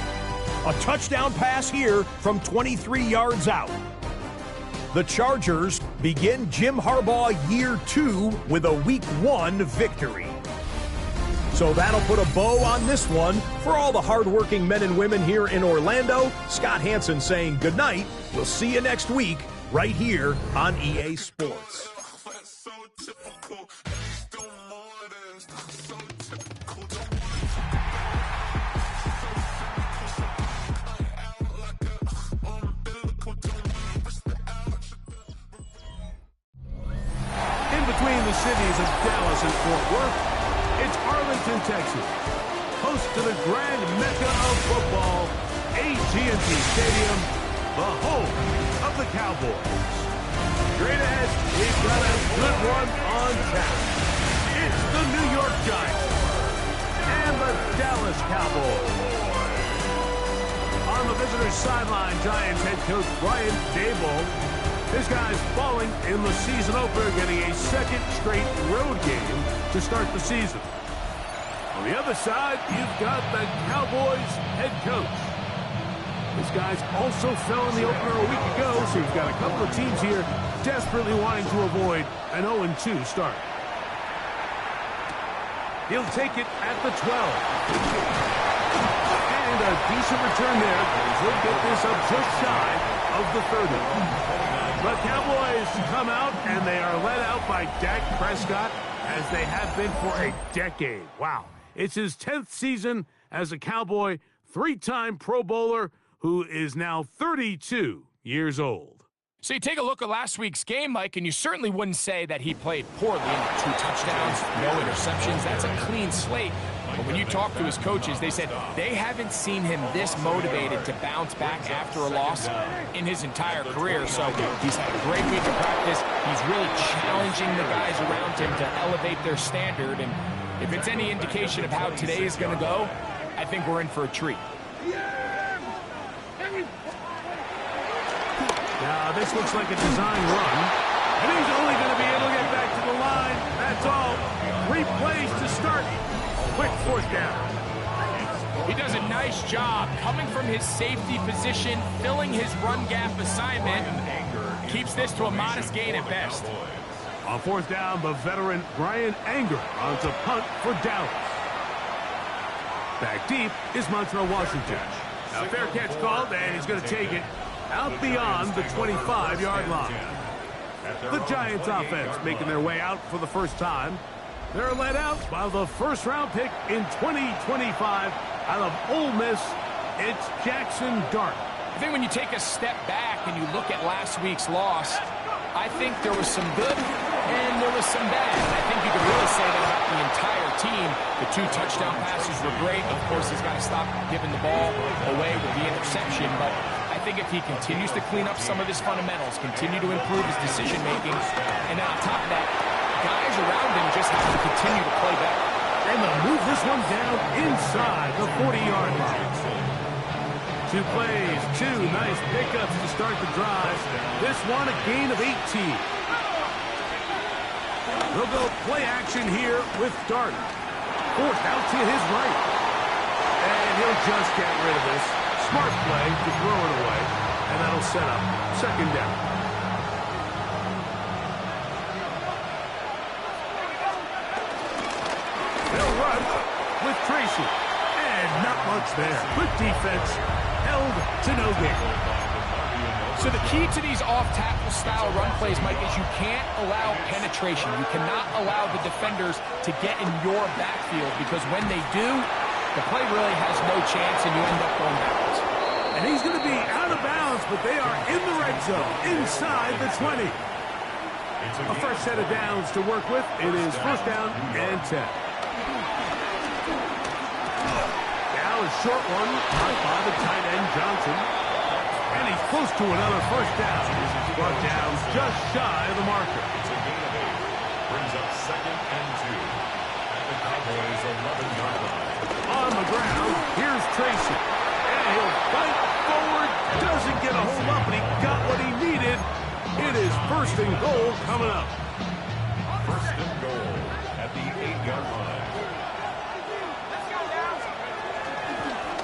A touchdown pass here from 23 yards out. The Chargers begin Jim Harbaugh year 2 with a week 1 victory. So that'll put a bow on this one. For all the hardworking men and women here in Orlando, Scott Hanson saying goodnight. We'll see you next week right here on EA Sports. Between the cities of Dallas and Fort Worth, it's Arlington, Texas, host to the grand mecca of football, AT&T Stadium, the home of the Cowboys. Straight ahead, we've got a good one on tap. It's the New York Giants and the Dallas Cowboys. On the visitor's sideline, Giants head coach Brian Daboll. This guy's falling in the season opener, getting a second straight road game to start the season. On the other side, you've got the Cowboys head coach. This guy's also fell in the opener a week ago, so you've got a couple of teams here desperately wanting to avoid an 0-2 start. He'll take it at the 12. And a decent return there. He'll get this up just shy of the 30. The Cowboys come out, and they are led out by Dak Prescott, as they have been for a decade. Wow. It's his 10th season as a Cowboy, 3-time Pro Bowler, who is now 32 years old. So you take a look at last week's game, Mike, and you certainly wouldn't say that he played poorly. 2 touchdowns, no interceptions. That's a clean slate. But when you talk to his coaches, they said they haven't seen him this motivated to bounce back after a loss in his entire career. So he's had a great week of practice. He's really challenging the guys around him to elevate their standard. And if it's any indication of how today is going to go, I think we're in for a treat. Now, this looks like a design run. And he's only going to be able to get back to the line. That's all. 3 plays to start. Quick 4th down. He does a nice job coming from his safety position, filling his run gap assignment. Keeps this to a modest gain at best. On 4th down, the veteran Brian Anger on to punt for Dallas. Back deep is Montrell Washington. Now, fair catch called, and he's going to take it out beyond the 25-yard line. The Giants offense making their way out for the first time. They're led out by the first-round pick in 2025 out of Ole Miss. It's Jackson Dart. I think when you take a step back and you look at last week's loss, I think there was some good, and there was some bad. And I think you could really say that about the entire team. The 2 touchdown passes were great. Of course, he's got to stop giving the ball away with the interception, but I think if he continues to clean up some of his fundamentals, continue to improve his decision-making, and then on top of that, guys around him just have to continue to play better. And they'll move this one down inside the 40-yard line. 2 plays, 2 nice pickups to start the drive. This one a gain of 18. They'll go play action here with Dart. Forced out to his right. And he'll just get rid of this. Smart play to throw it away. And that'll set up second down. They'll run with Tracy. And not much there. Good defense. Held to no gain. So the key to these off-tackle style run plays, Mike, is you can't allow penetration. You cannot allow the defenders to get in your backfield, because when they do, the play really has no chance and you end up going backwards. And he's going to be out of bounds, but they are in the red zone, inside the 20. A fresh set of downs to work with. It is first down and 10. Now a short one, caught by the tight end Johnson. And he's close to another first down. Brought down just shy of the marker. It's a gain of 8. Brings up second and 2. At the Cowboys' 11-yard line. On the ground, here's Tracy. And he'll fight forward. Doesn't get a hold up, but he got what he needed. It is first and goal coming up. First and goal at the 8-yard line.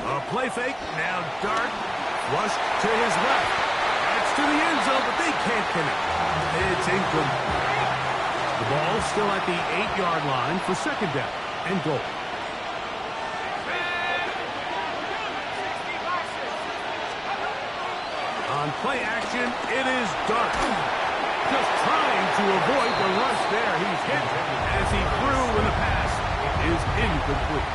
A play fake. Now Dart. Rushed to his left. That's to the end zone, but they can't connect. It's incomplete. The ball still at the 8-yard line for second down and goal. On play action, it is Dart. Just trying to avoid the rush there. He's hit as he threw when the pass is incomplete.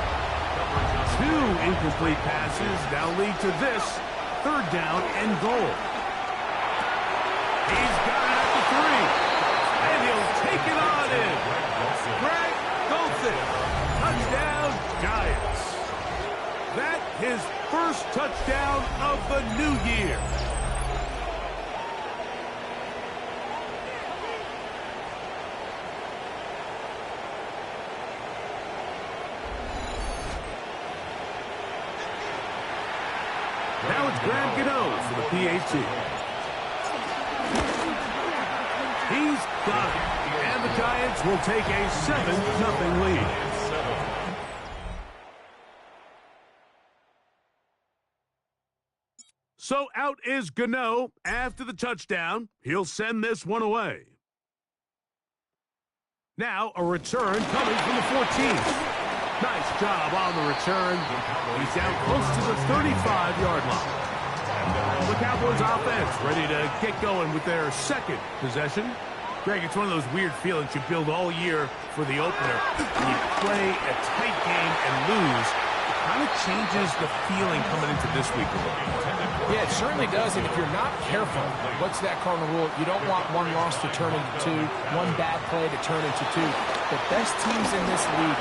2 incomplete passes now lead to this. Third down and goal. He's got it at the 3. And he'll take it on in. Greg Dulcich. Touchdown, Giants. That his first touchdown of the new year. Now it's Graham Gano for the PAT. He's got it. And the Giants will take a 7-0 lead. So out is Gano after the touchdown. He'll send this one away. Now a return coming from the 14. Nice job on the return. He's down close to the 35-yard line. The Cowboys offense ready to get going with their second possession. Greg, it's one of those weird feelings you build all year for the opener. When you play a tight game and lose, it kind of changes the feeling coming into this week a little bit. Yeah, it certainly does, and if you're not careful, what's that cardinal rule? You don't want one loss to turn into 2, one bad play to turn into 2. The best teams in this league,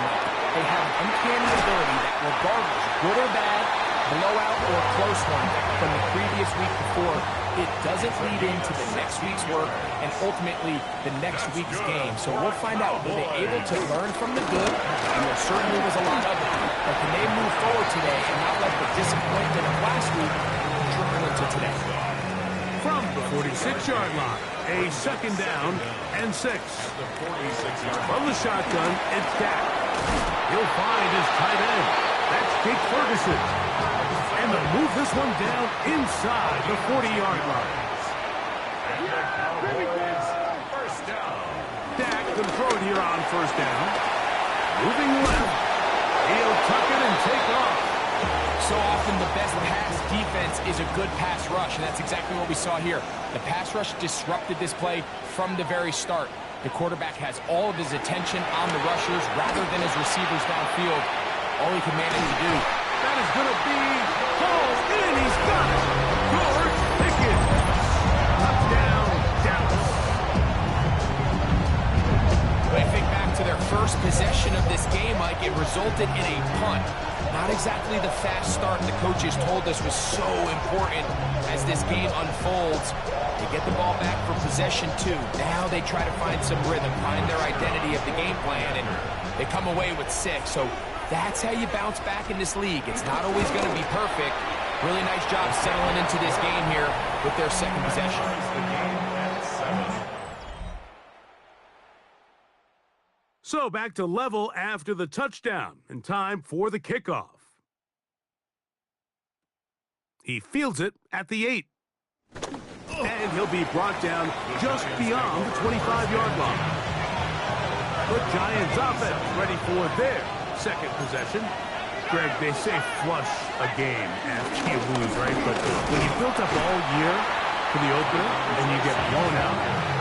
they have an uncanny ability that regardless, good or bad, blowout or a close one from the previous week before, it doesn't lead into the next week's work and ultimately the next week's game. So we'll find out, were they able to learn from the good? And there certainly was a lot of it. But can they move forward today and not let the disappointment of last week trickle into today? From the 46-yard line, a second down and 6. From the shotgun, it's Dak. He'll find his tight end. That's Jake Ferguson. And they'll move this one down inside the 40-yard line. First down. Dak going to throw it here on first down. Moving left. He'll tuck it and take off. So often the best pass defense is a good pass rush, and that's exactly what we saw here. The pass rush disrupted this play from the very start. The quarterback has all of his attention on the rushers rather than his receivers downfield. All he can manage to do. That is going to be called in. He's got it. George Pickens. Touchdown, Dallas. resulted in a punt. Not exactly the fast start the coaches told us was so important as this game unfolds. They get the ball back for possession 2. Now they try to find some rhythm, find their identity of the game plan, and they come away with 6. So that's how you bounce back in this league. It's not always going to be perfect. Really nice job settling into this game here with their second possession. So back to level after the touchdown, and time for the kickoff. He fields it at the 8. And he'll be brought down just beyond the 25-yard line. The Giants offense ready for their second possession. Greg, they say flush a game after you lose, right? But when you built up all year for the opener and you get blown out,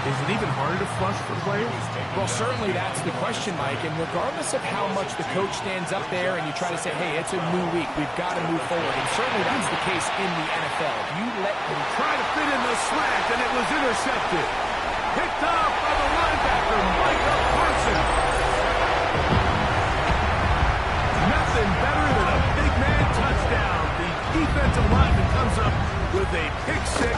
is it even harder to flush for players? Well, certainly that's the question, Mike. And regardless of how much the coach stands up there and you try to say, hey, it's a new week, we've got to move forward. And certainly that's the case in the NFL. If you let them try to fit in the slant, and it was intercepted. Picked off by the linebacker, Micah Parsons. Nothing better than a big man touchdown. The defensive lineman comes up with a pick-6.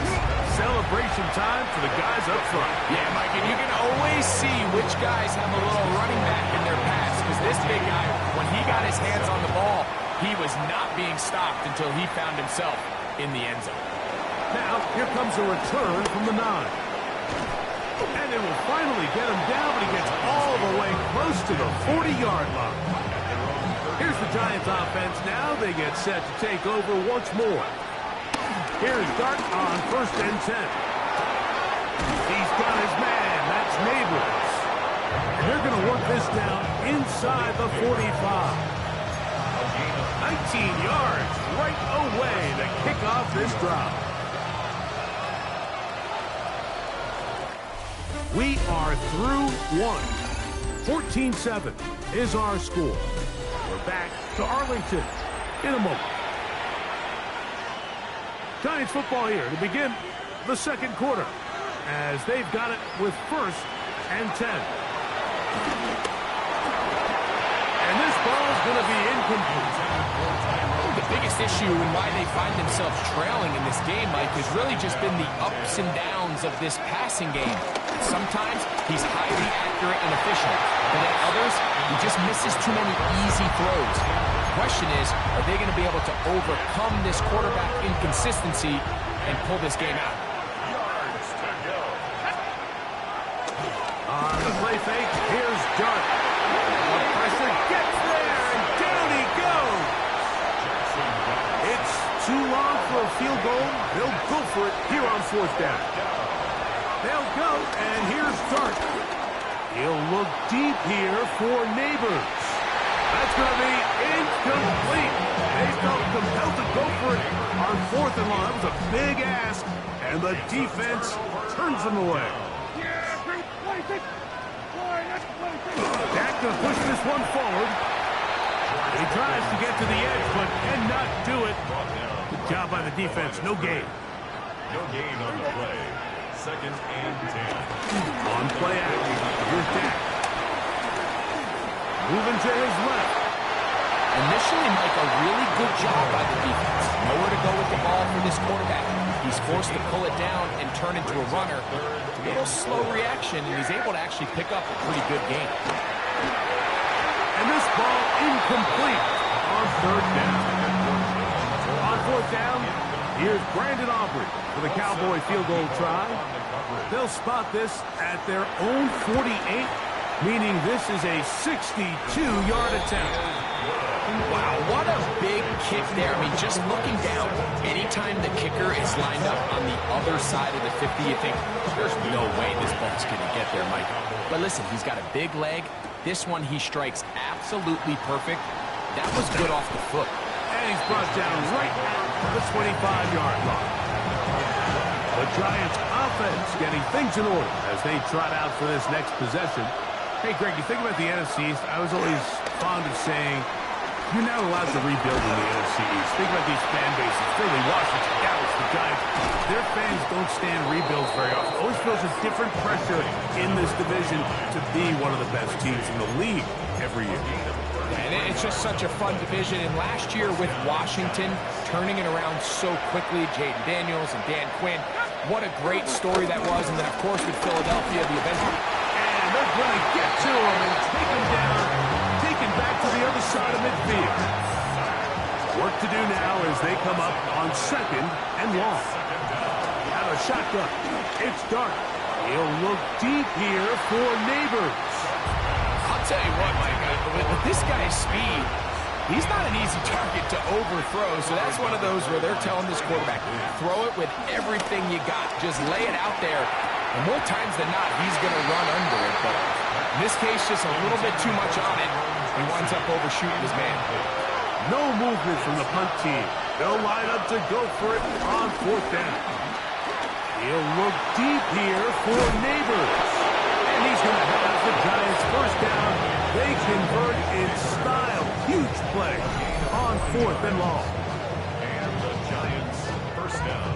Celebration time for the guys up front. Yeah, Mike, and you can always see which guys have a little running back in their pass, because this big guy, when he got his hands on the ball, he was not being stopped until he found himself in the end zone. Now, here comes a return from the 9. And it will finally get him down, but he gets all the way close to the 40-yard line. Here's the Giants offense now. They get set to take over once more. Here's Dart on 1st and 10. He's got his man. That's Neighbors. And they're going to work this down inside the 45. 19 yards right away to kick off this drive. We are through 1. 14-7 is our score. We're back to Arlington in a moment. Giants football here to begin the second quarter as they've got it with 1st and 10. And this ball is going to be incomplete. The biggest issue and why they find themselves trailing in this game, Mike, has really just been the ups and downs of this passing game. Sometimes he's highly accurate and efficient, but at others, he just misses too many easy throws. The question is, are they going to be able to overcome this quarterback inconsistency and pull this game out? On the play fake, here's Dart. The pressure gets there, and down he goes. It's too long for a field goal. They'll go for it here on 4th down. They'll go, and here's Dart. He'll look deep here for Neighbors. That's going to be incomplete. They felt compelled to go for it on 4th and long. That was a big ask, and the defense turns them away. Dak going to push this one forward. He tries to get to the edge, but cannot do it. Good job by the defense. No gain. No gain on the play. 2nd and 10. On play action, here's Dak. Moving to his left. Initially, Mike, a really good job by the defense. Nowhere to go with the ball for this quarterback. He's forced to pull it down and turn into a runner. A little slow reaction, and he's able to actually pick up a pretty good game. And this ball incomplete on 3rd down. On 4th down, here's Brandon Aubrey for the Cowboy field goal try. They'll spot this at their own 48, meaning this is a 62-yard attempt. Wow, what a big kick there. I mean, just looking down, anytime the kicker is lined up on the other side of the 50, you think, there's no way this ball's going to get there, Mike. But listen, he's got a big leg. This one he strikes absolutely perfect. That was good off the foot. And he's brought down right at the 25-yard line. The Giants offense getting things in order as they trot out for this next possession. Hey, Greg, you think about the NFC East, I was always fond of saying, you're not allowed to rebuild in the NFC East. Think about these fan bases. Philly, Washington, Dallas, the Giants. Their fans don't stand rebuilds very often. Always feels a different pressure in this division to be one of the best teams in the league. every year. And it's just such a fun division. And last year with Washington turning it around so quickly, Jaden Daniels and Dan Quinn, what a great story that was. And then, of course, with Philadelphia, the event. And they're going to get to him and take him down, take him back to the other side of midfield. Work to do now as they come up on 2nd and long. Out of shotgun. It's Dart. He'll look deep here for Neighbors. I'll tell you what, Mike, with this guy's speed, he's not an easy target to overthrow. So that's one of those where they're telling this quarterback, throw it with everything you got. Just lay it out there. And more times than not, he's going to run under it. But in this case, just a little bit too much on it. He winds up overshooting his man. No movement from the punt team. They'll line up to go for it on 4th down. He'll look deep here for Neighbors. And he's going to have the Giants first down. They convert in style. Huge play on 4th and long. And the Giants first down.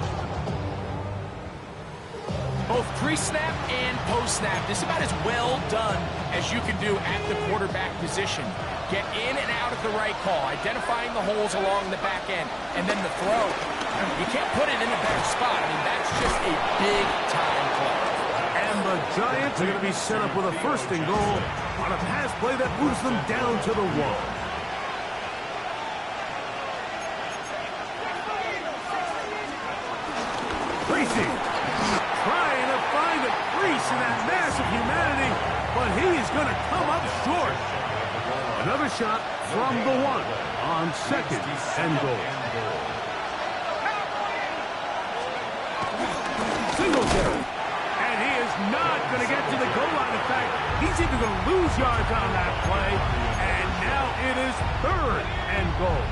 Both pre-snap and post-snap. This is about as well done as you can do at the quarterback position. Get in and out at the right call, identifying the holes along the back end, and then the throw. You can't put it in a better spot. I mean, that's just a big-time play. And the Giants are going to be set up with a 1st and goal on a pass play that moves them down to the 1. Tracy trying to find a crease in that mass of humanity, but he is going to come up short. Another shot from the 1 on 2nd and goal. Singletary. And he is not going to get to the goal line. In fact, he's even going to lose yards on that play. And now it is 3rd and goal.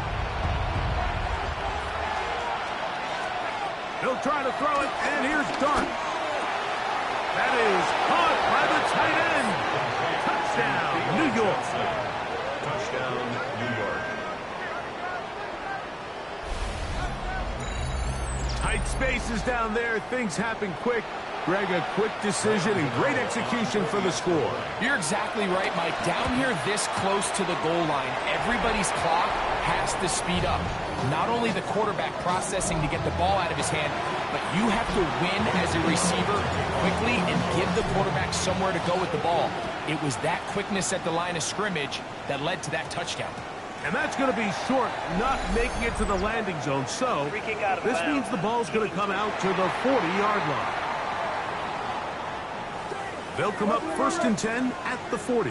He'll try to throw it, and here's Dart. That is caught by the tight end. Touchdown, New York. Touchdown, New York. Tight spaces down there. Things happen quick. Greg, a quick decision and great execution for the score. You're exactly right, Mike. Down here this close to the goal line, everybody's clock has to speed up. Not only the quarterback processing to get the ball out of his hand, but you have to win as a receiver quickly and give the quarterback somewhere to go with the ball. It was that quickness at the line of scrimmage that led to that touchdown. And that's going to be short, not making it to the landing zone. So this means the ball's going to come out to the 40-yard line. They'll come up 1st and 10 at the 40.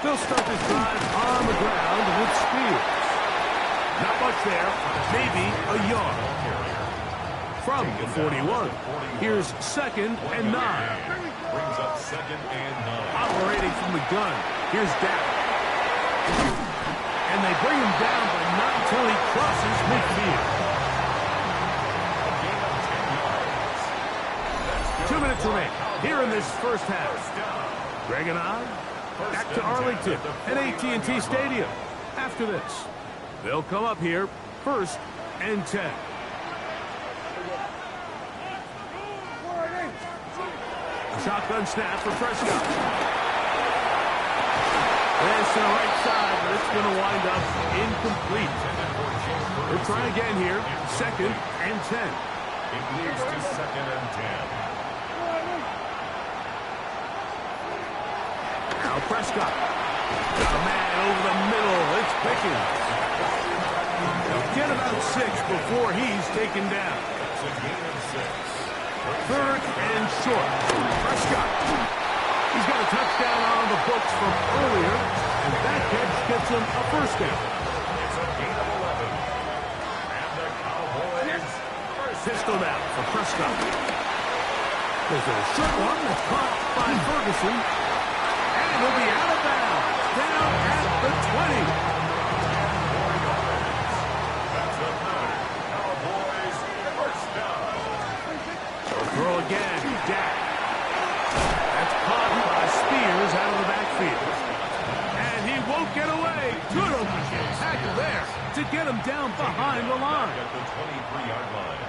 They'll start this drive on the ground with Spears. Not much there, maybe a yard. From the 41, here's 2nd and 9. Brings up 2nd and 9. Operating from the gun, here's Dak. And they bring him down, but not until he crosses midfield. 2 minutes remain here in this first half. Greg and I back to Arlington at AT&T Stadium. After this, they'll come up here 1st and 10. A shotgun snap for Prescott. This to the right side, but it's going to wind up incomplete. They'll try again here, 2nd and 10. It moves to 2nd and 10. Now Prescott. Got a man over the middle. It's Pickens. He'll get about 6 before he's taken down. It's a gain of 6. 3rd and short. Prescott. He's got a touchdown on the books from earlier, and that catch gets him a 1st down. It's a gain of 11. And the Cowboys pistol now for Prescott. There's a short one that's caught by Ferguson. And he'll be out of bounds. Down at the 20. That's another Cowboys first down. They'll throw again. Dak. That's caught by Spears out of the backfield. And he won't get away. Good open tackle there to get him down behind the line. At the 23-yard line.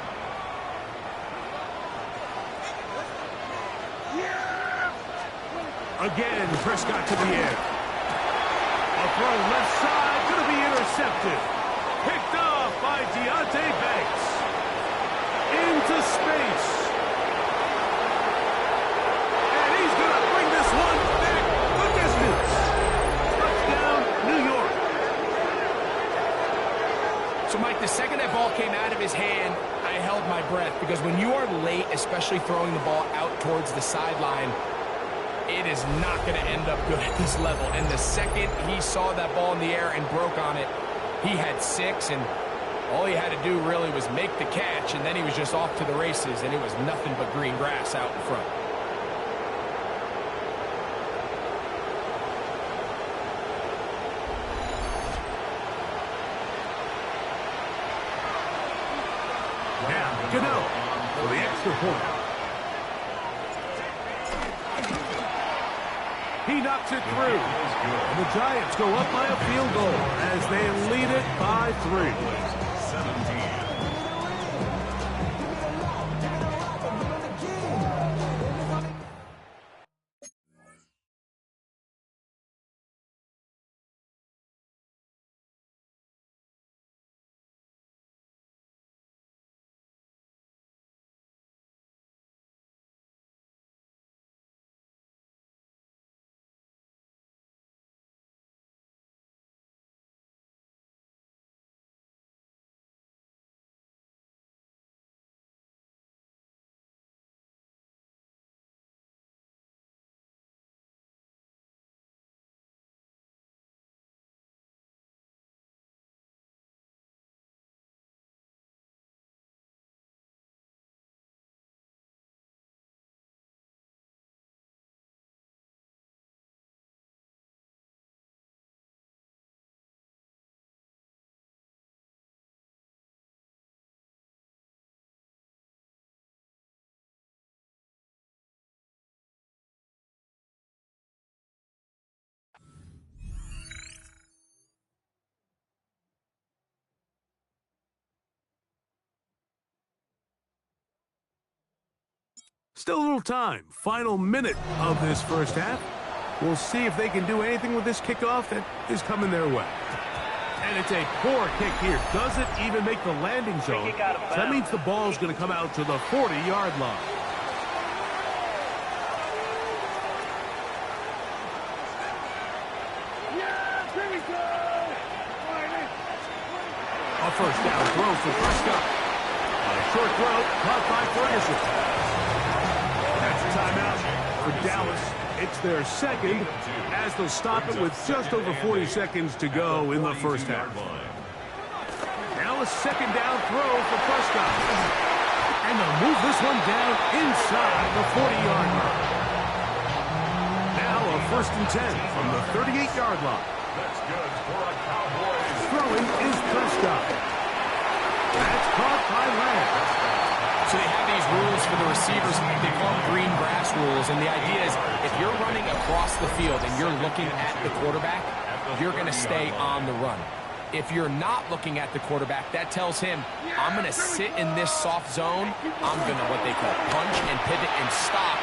Again, Prescott to the air. A throw left side, going to be intercepted. Picked off by Deonte Banks. Into space. And he's going to bring this one back the distance. Touchdown, New York. So, Mike, the second that ball came out of his hand, I held my breath, because when you are late, especially throwing the ball out towards the sideline, it is not going to end up good at this level. And the second he saw that ball in the air and broke on it, he had 6, and all he had to do really was make the catch, and then he was just off to the races, and it was nothing but green grass out in front. Now, Gano for the extra point. He knocks it through. And the Giants go up by a field goal as they lead it by 3. 17. Still a little time. Final minute of this first half. We'll see if they can do anything with this kickoff that is coming their way. And it's a poor kick here. Doesn't even make the landing zone. So that means the ball's going to come out to the 40-yard line. A first down throw for Prescott. A short throw caught by Ferguson. That's a timeout for Dallas. It's their second as they'll stop it with just over 40 seconds to go in the first half. Now a second down throw for Prescott. And they'll move this one down inside the 40-yard line. Now a 1st and 10 from the 38-yard line. That's good for a Cowboys. Throwing is Prescott. That's caught by Lamb. So they have these rules for the receivers. They call them green grass rules. And the idea is if you're running across the field and you're looking at the quarterback, you're going to stay on the run. If you're not looking at the quarterback, that tells him, I'm going to sit in this soft zone. I'm going to what they call punch and pivot and stop.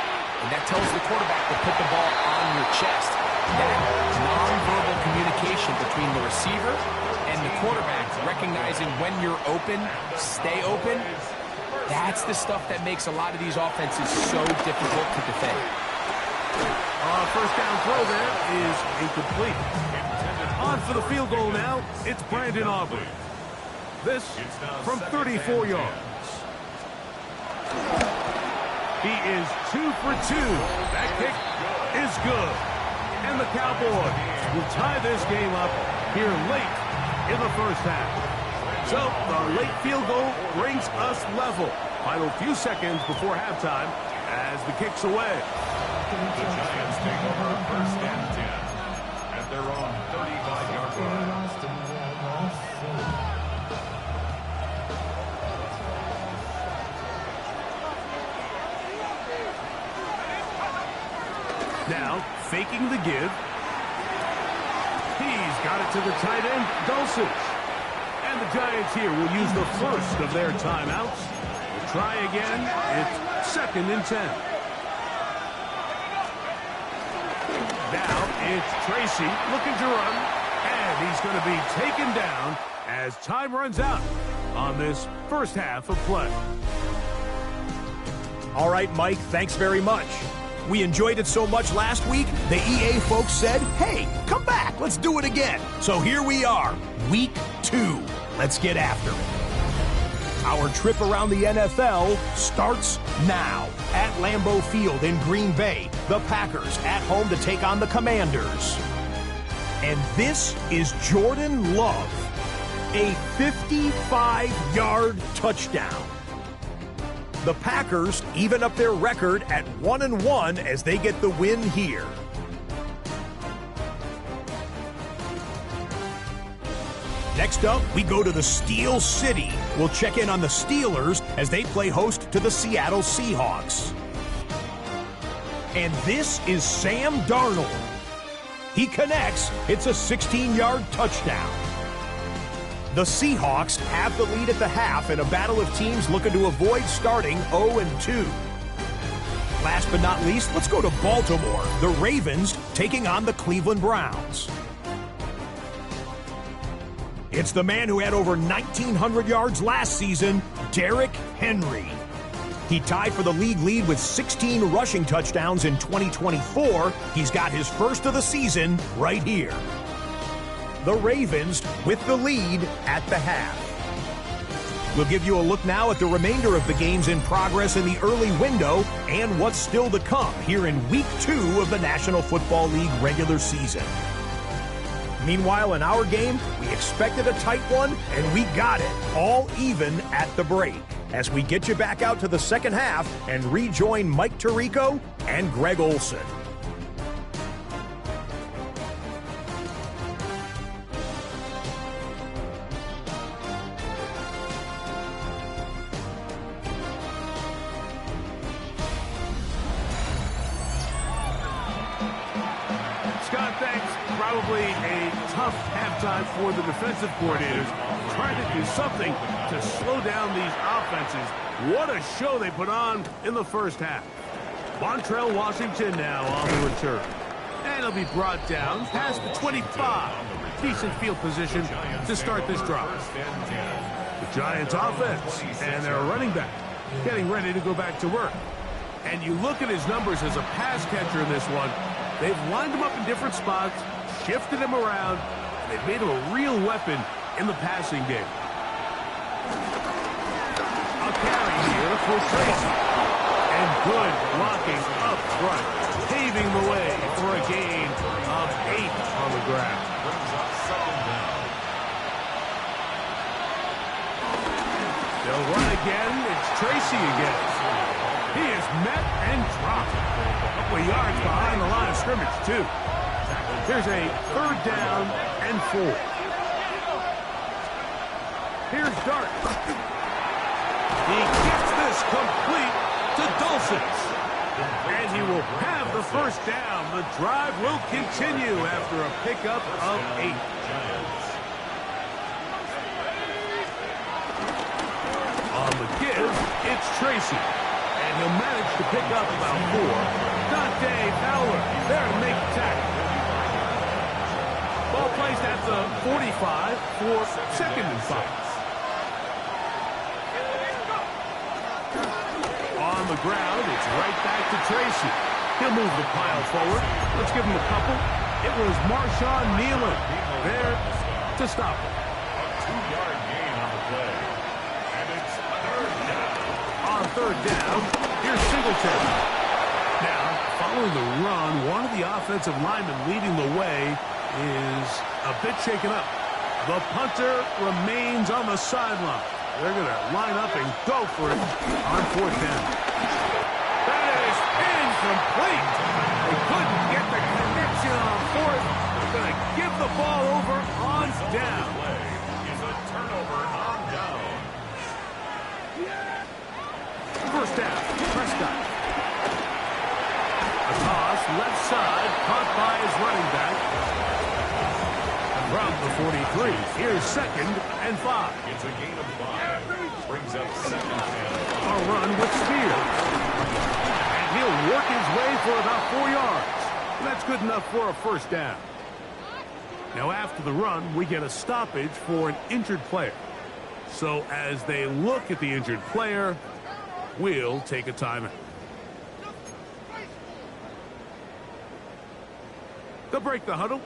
And that tells the quarterback to put the ball on your chest. That nonverbal communication between the receiver and the quarterback, recognizing when you're open, stay open, that's the stuff that makes a lot of these offenses so difficult to defend. First down throw there is incomplete. On for the field goal now, it's Brandon Aubrey. This from 34 yards. He is 2 for 2. That kick is good. And the Cowboys will tie this game up here late in the first half. So, the late field goal brings us level. Final few seconds before halftime as the kick's away. The Giants take over 1st and 10 at their own 35-yard line. Now, faking the give. He's got it to the tight end, Dulcich. And the Giants here will use the first of their timeouts. We'll try again. It's 2nd and 10. Now it's Tracy looking to run, and he's going to be taken down as time runs out on this first half of play. All right, Mike, thanks very much. We enjoyed it so much last week, the EA folks said, hey, come back, let's do it again. So here we are, week 2. Let's get after it. Our trip around the NFL starts now. At Lambeau Field in Green Bay, the Packers at home to take on the Commanders. And this is Jordan Love, a 55-yard touchdown. The Packers even up their record at 1-1 as they get the win here. Next up, we go to the Steel City. We'll check in on the Steelers as they play host to the Seattle Seahawks. And this is Sam Darnold. He connects. It's a 16-yard touchdown. The Seahawks have the lead at the half in a battle of teams looking to avoid starting 0-2. Last but not least, let's go to Baltimore. The Ravens taking on the Cleveland Browns. It's the man who had over 1,900 yards last season, Derrick Henry. He tied for the league lead with 16 rushing touchdowns in 2024. He's got his first of the season right here. The Ravens with the lead at the half. We'll give you a look now at the remainder of the games in progress in the early window and what's still to come here in Week 2 of the National Football League regular season. Meanwhile, in our game, we expected a tight one, and we got it, all even at the break, as we get you back out to the second half and rejoin Mike Tirico and Greg Olson. Scott, thanks. Probably a tough halftime for the defensive coordinators, trying to do something to slow down these offenses. What a show they put on in the first half. Montrell Washington now on the return. And he'll be brought down past the 25. Decent field position to start this drive. The Giants offense and their running back getting ready to go back to work. And you look at his numbers as a pass catcher in this one. They've lined him up in different spots, shifted him around, and they've made him a real weapon in the passing game. A carry here for Tracy. And good blocking up front, paving the way for a gain of 8 on the ground. They'll run again. It's Tracy again. He is met and dropped. A couple of yards behind the line of scrimmage, too. Here's a 3rd down and 4. Here's Dart. He gets this complete to Dulcich. And he will have the first down. The drive will continue after a pickup of 8. On the give, it's Tracy. And he'll manage to pick up about 4. Dante Fowler there to make the tackle. Ball placed at the 45 for 2nd and 5. On the ground, it's right back to Tracy. He'll move the pile forward. Let's give him a couple. It was Marshawn Nealon there to stop him. A 2-yard gain on the play. And it's 3rd down. On 3rd down, here's Singletary. Now, following the run, one of the offensive linemen leading the way is a bit shaken up. The punter remains on the sideline. They're going to line up and go for it on 4th down. That is incomplete. They couldn't get the connection on 4th. They're going to give the ball over on down. Is a turnover on down. First down, Prescott. A toss, left side, caught by his running back. From the 43, here's 2nd and 5. It's a gain of 5. Brings up 2nd down. A run with Spears. And he'll work his way for about 4 yards. And that's good enough for a first down. Now after the run, we get a stoppage for an injured player. So as they look at the injured player, we'll take a timeout. They'll break the huddle.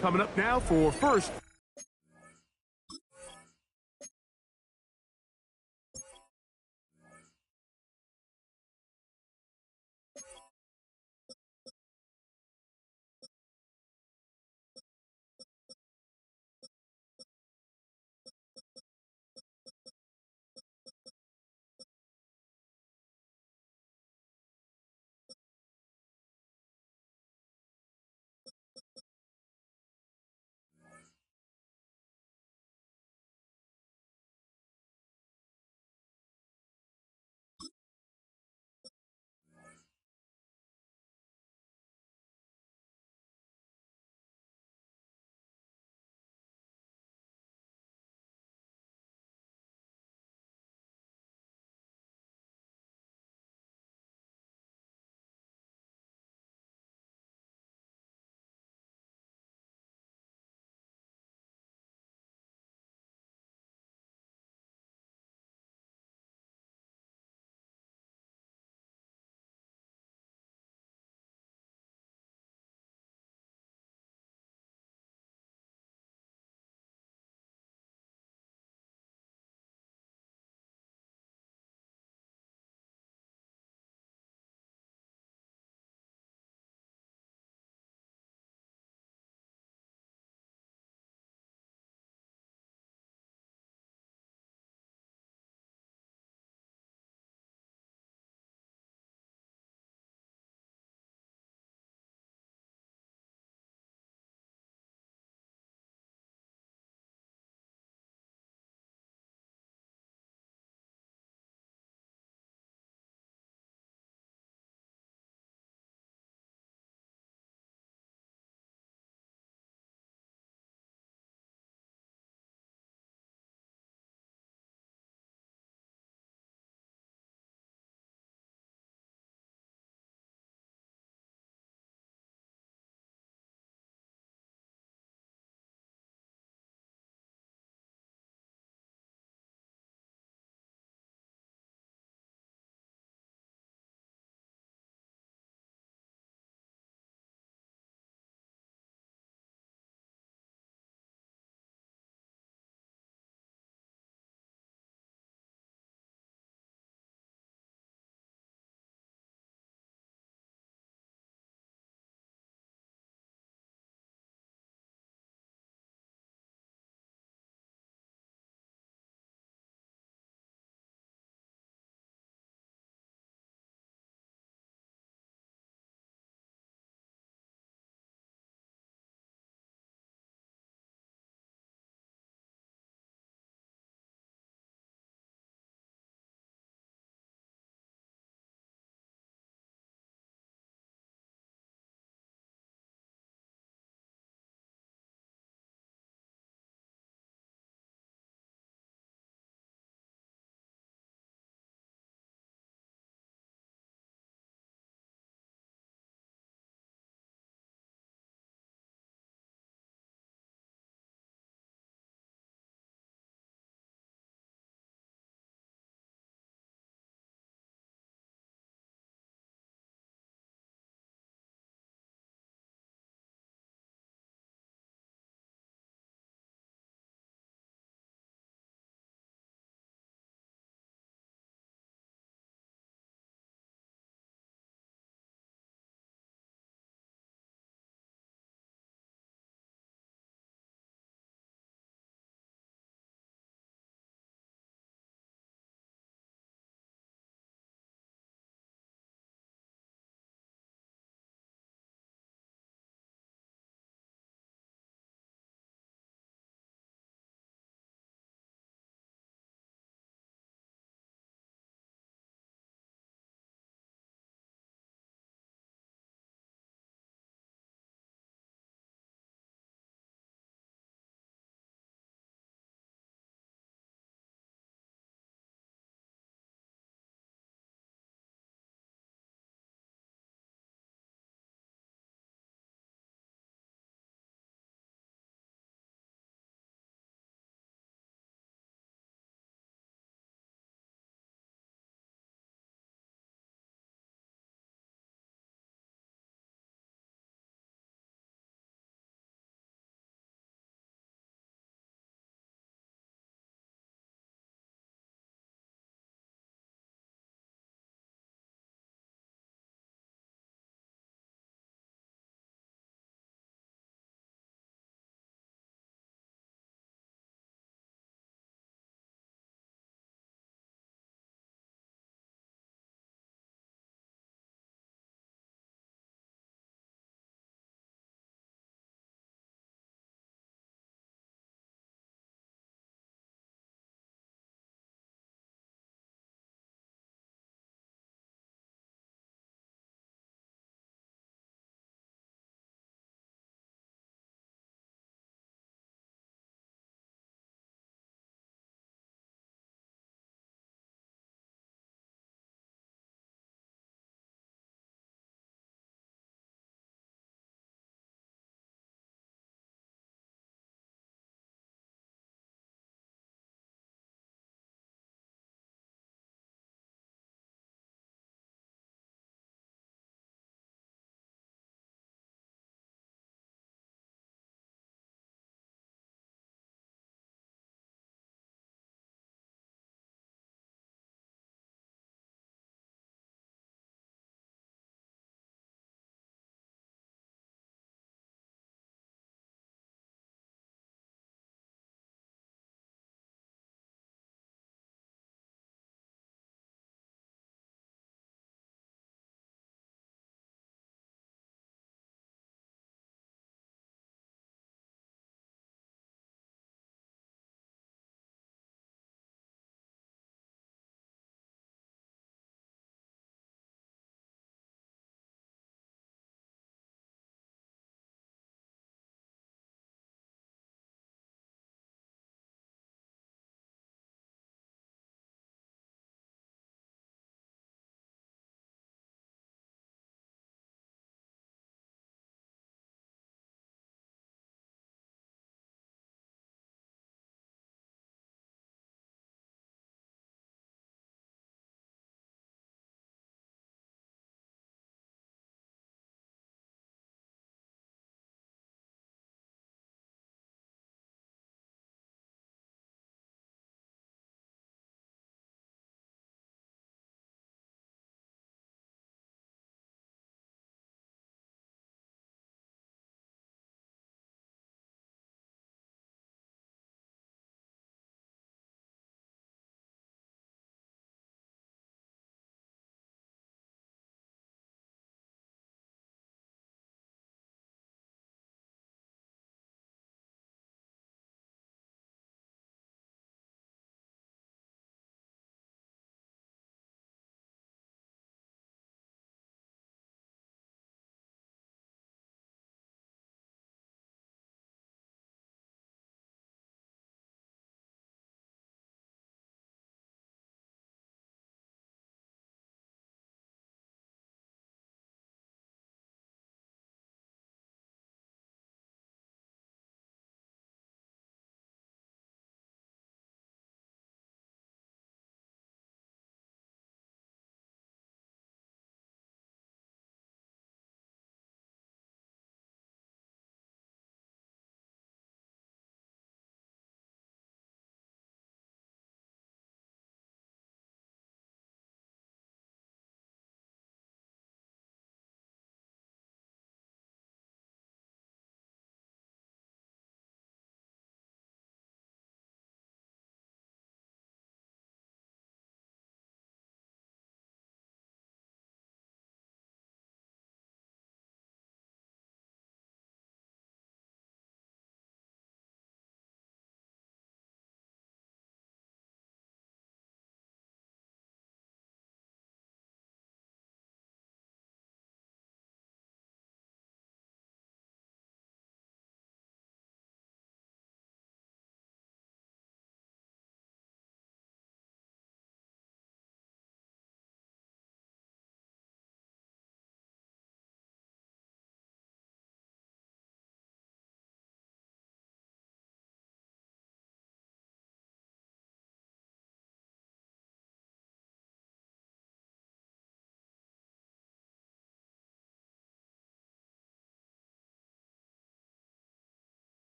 Coming up now for first